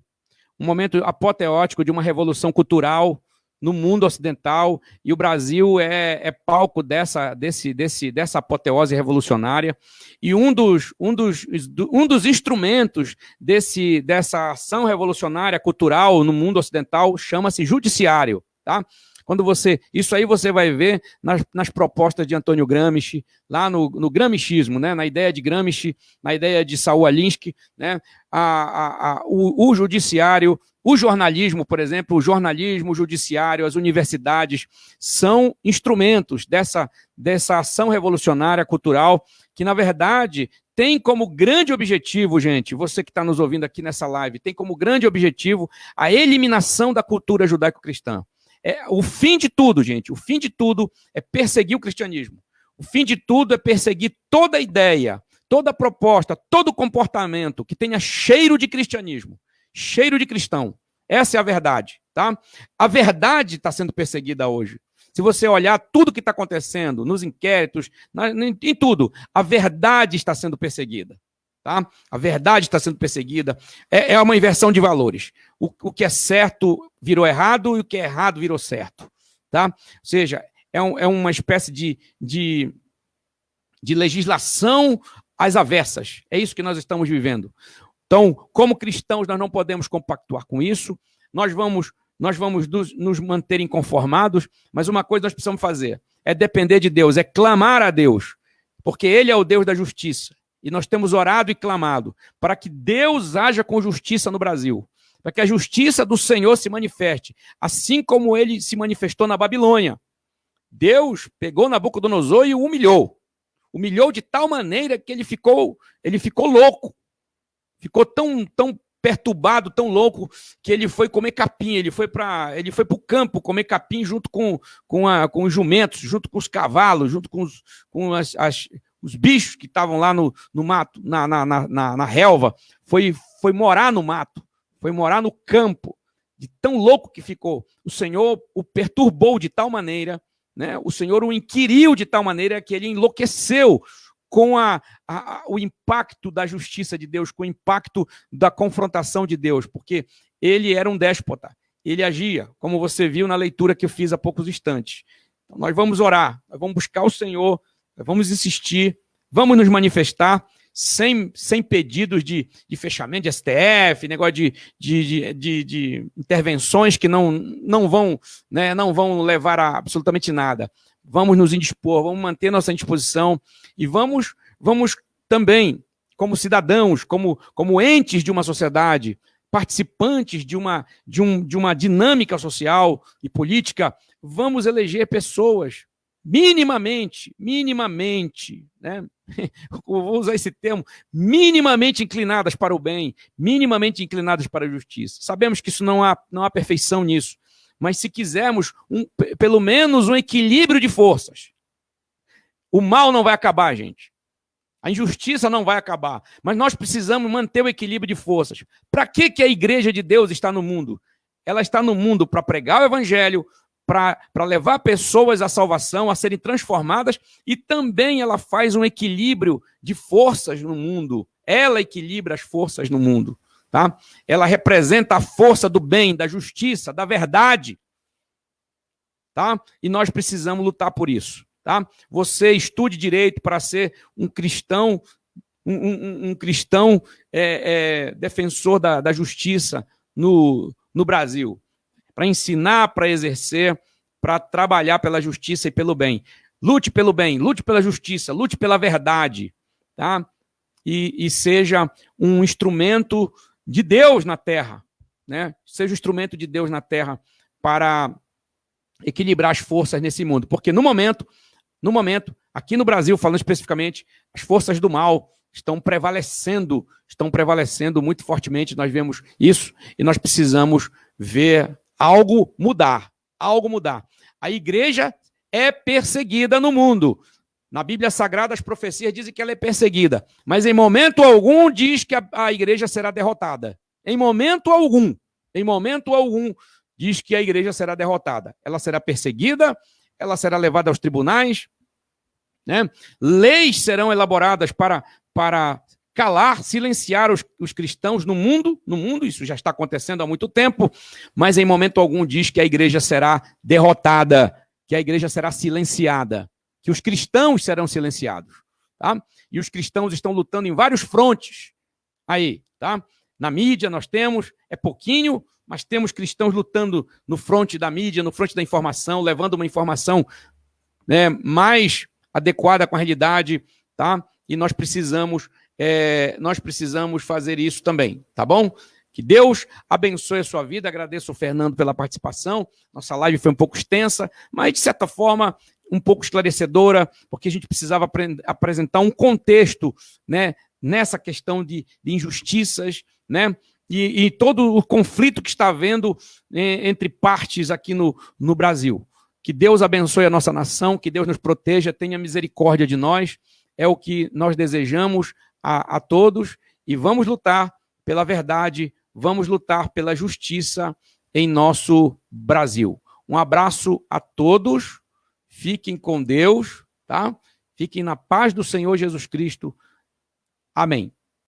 um momento apoteótico de uma revolução cultural no mundo ocidental, e o Brasil é palco dessa apoteose revolucionária, e um dos instrumentos dessa ação revolucionária cultural no mundo ocidental chama-se judiciário, tá? Isso aí você vai ver nas propostas de Antônio Gramsci, lá no gramscismo, né? Na ideia de Gramsci, na ideia de Saul Alinsky, né? O judiciário, o jornalismo, por exemplo, o judiciário, as universidades são instrumentos dessa ação revolucionária cultural que, na verdade, tem como grande objetivo, gente, você que está nos ouvindo aqui nessa live, tem como grande objetivo a eliminação da cultura judaico-cristã. O fim de tudo, gente, o fim de tudo é perseguir o cristianismo. O fim de tudo é perseguir toda ideia, toda proposta, todo comportamento que tenha cheiro de cristianismo, cheiro de cristão. Essa é a verdade, tá? A verdade está sendo perseguida hoje. Se você olhar tudo que está acontecendo, nos inquéritos, em tudo, a verdade está sendo perseguida. Tá? A verdade está sendo perseguida. É uma inversão de valores. O que é certo virou errado e o que é errado virou certo. Tá? Ou seja, é uma espécie de legislação às avessas. É isso que nós estamos vivendo. Então, como cristãos, nós não podemos compactuar com isso. Nós vamos nos manter inconformados, mas uma coisa nós precisamos fazer é depender de Deus, é clamar a Deus, porque Ele é o Deus da justiça. E nós temos orado e clamado para que Deus haja com justiça no Brasil, para que a justiça do Senhor se manifeste, assim como ele se manifestou na Babilônia. Deus pegou Nabucodonosor e o humilhou. Humilhou de tal maneira que ele ficou louco. Ficou tão perturbado, tão louco, que ele foi comer capim. Ele foi para o campo comer capim junto com os jumentos, junto com os cavalos, junto com os bichos que estavam lá no mato, na relva, foi morar no mato, foi morar no campo, de tão louco que ficou. O Senhor o perturbou de tal maneira, né? O Senhor o inquiriu de tal maneira que ele enlouqueceu com o impacto da justiça de Deus, com o impacto da confrontação de Deus, porque ele era um déspota, ele agia, como você viu na leitura que eu fiz há poucos instantes. Então, nós vamos orar, nós vamos buscar o Senhor, vamos insistir, vamos nos manifestar sem pedidos de fechamento de STF, negócio de intervenções que não vão levar a absolutamente nada. Vamos nos indispor, vamos manter nossa indisposição e vamos Vamos também, como cidadãos, como entes de uma sociedade, participantes de uma dinâmica social e política, vamos eleger pessoas minimamente, né? Vou usar esse termo, minimamente inclinadas para o bem, minimamente inclinadas para a justiça. Sabemos que isso não há perfeição nisso, mas se quisermos pelo menos um equilíbrio de forças, o mal não vai acabar, gente. A injustiça não vai acabar, mas nós precisamos manter o equilíbrio de forças. Para que a igreja de Deus está no mundo? Ela está no mundo para pregar o evangelho, para levar pessoas à salvação, a serem transformadas, e também ela faz um equilíbrio de forças no mundo. Ela equilibra as forças no mundo. Tá? Ela representa a força do bem, da justiça, da verdade. Tá? E nós precisamos lutar por isso. Tá? Você estude direito para ser um cristão, um cristão defensor da justiça no Brasil. Para ensinar, para exercer, para trabalhar pela justiça e pelo bem. Lute pelo bem, lute pela justiça, lute pela verdade. Tá? E seja um instrumento de Deus na terra. Né? Seja um instrumento de Deus na terra para equilibrar as forças nesse mundo. Porque no momento, aqui no Brasil, falando especificamente, as forças do mal estão prevalecendo muito fortemente, nós vemos isso, e nós precisamos ver algo mudar. A igreja é perseguida no mundo. Na Bíblia Sagrada, as profecias dizem que ela é perseguida, mas em momento algum diz que a igreja será derrotada. Em momento algum diz que a igreja será derrotada. Ela será perseguida, ela será levada aos tribunais, né? Leis serão elaboradas para calar, silenciar os cristãos no mundo, isso já está acontecendo há muito tempo, mas em momento algum diz que a igreja será derrotada, que a igreja será silenciada, que os cristãos serão silenciados. Tá? E os cristãos estão lutando em vários frontes. Aí, tá? Na mídia nós temos, é pouquinho, mas temos cristãos lutando no fronte da mídia, no fronte da informação, levando uma informação, né, mais adequada com a realidade, tá? E nós precisamos fazer isso também, tá bom? Que Deus abençoe a sua vida. Agradeço ao Fernando pela participação. Nossa live foi um pouco extensa, mas de certa forma um pouco esclarecedora, porque a gente precisava apresentar um contexto, né, nessa questão de injustiças, né? E todo o conflito que está havendo entre partes aqui no Brasil. Que Deus abençoe a nossa nação, que Deus nos proteja, tenha misericórdia de nós. É o que nós desejamos a todos. E vamos lutar pela verdade, vamos lutar pela justiça em nosso Brasil. Um abraço a todos. Fiquem com Deus, tá? Fiquem na paz do Senhor Jesus Cristo. Amém.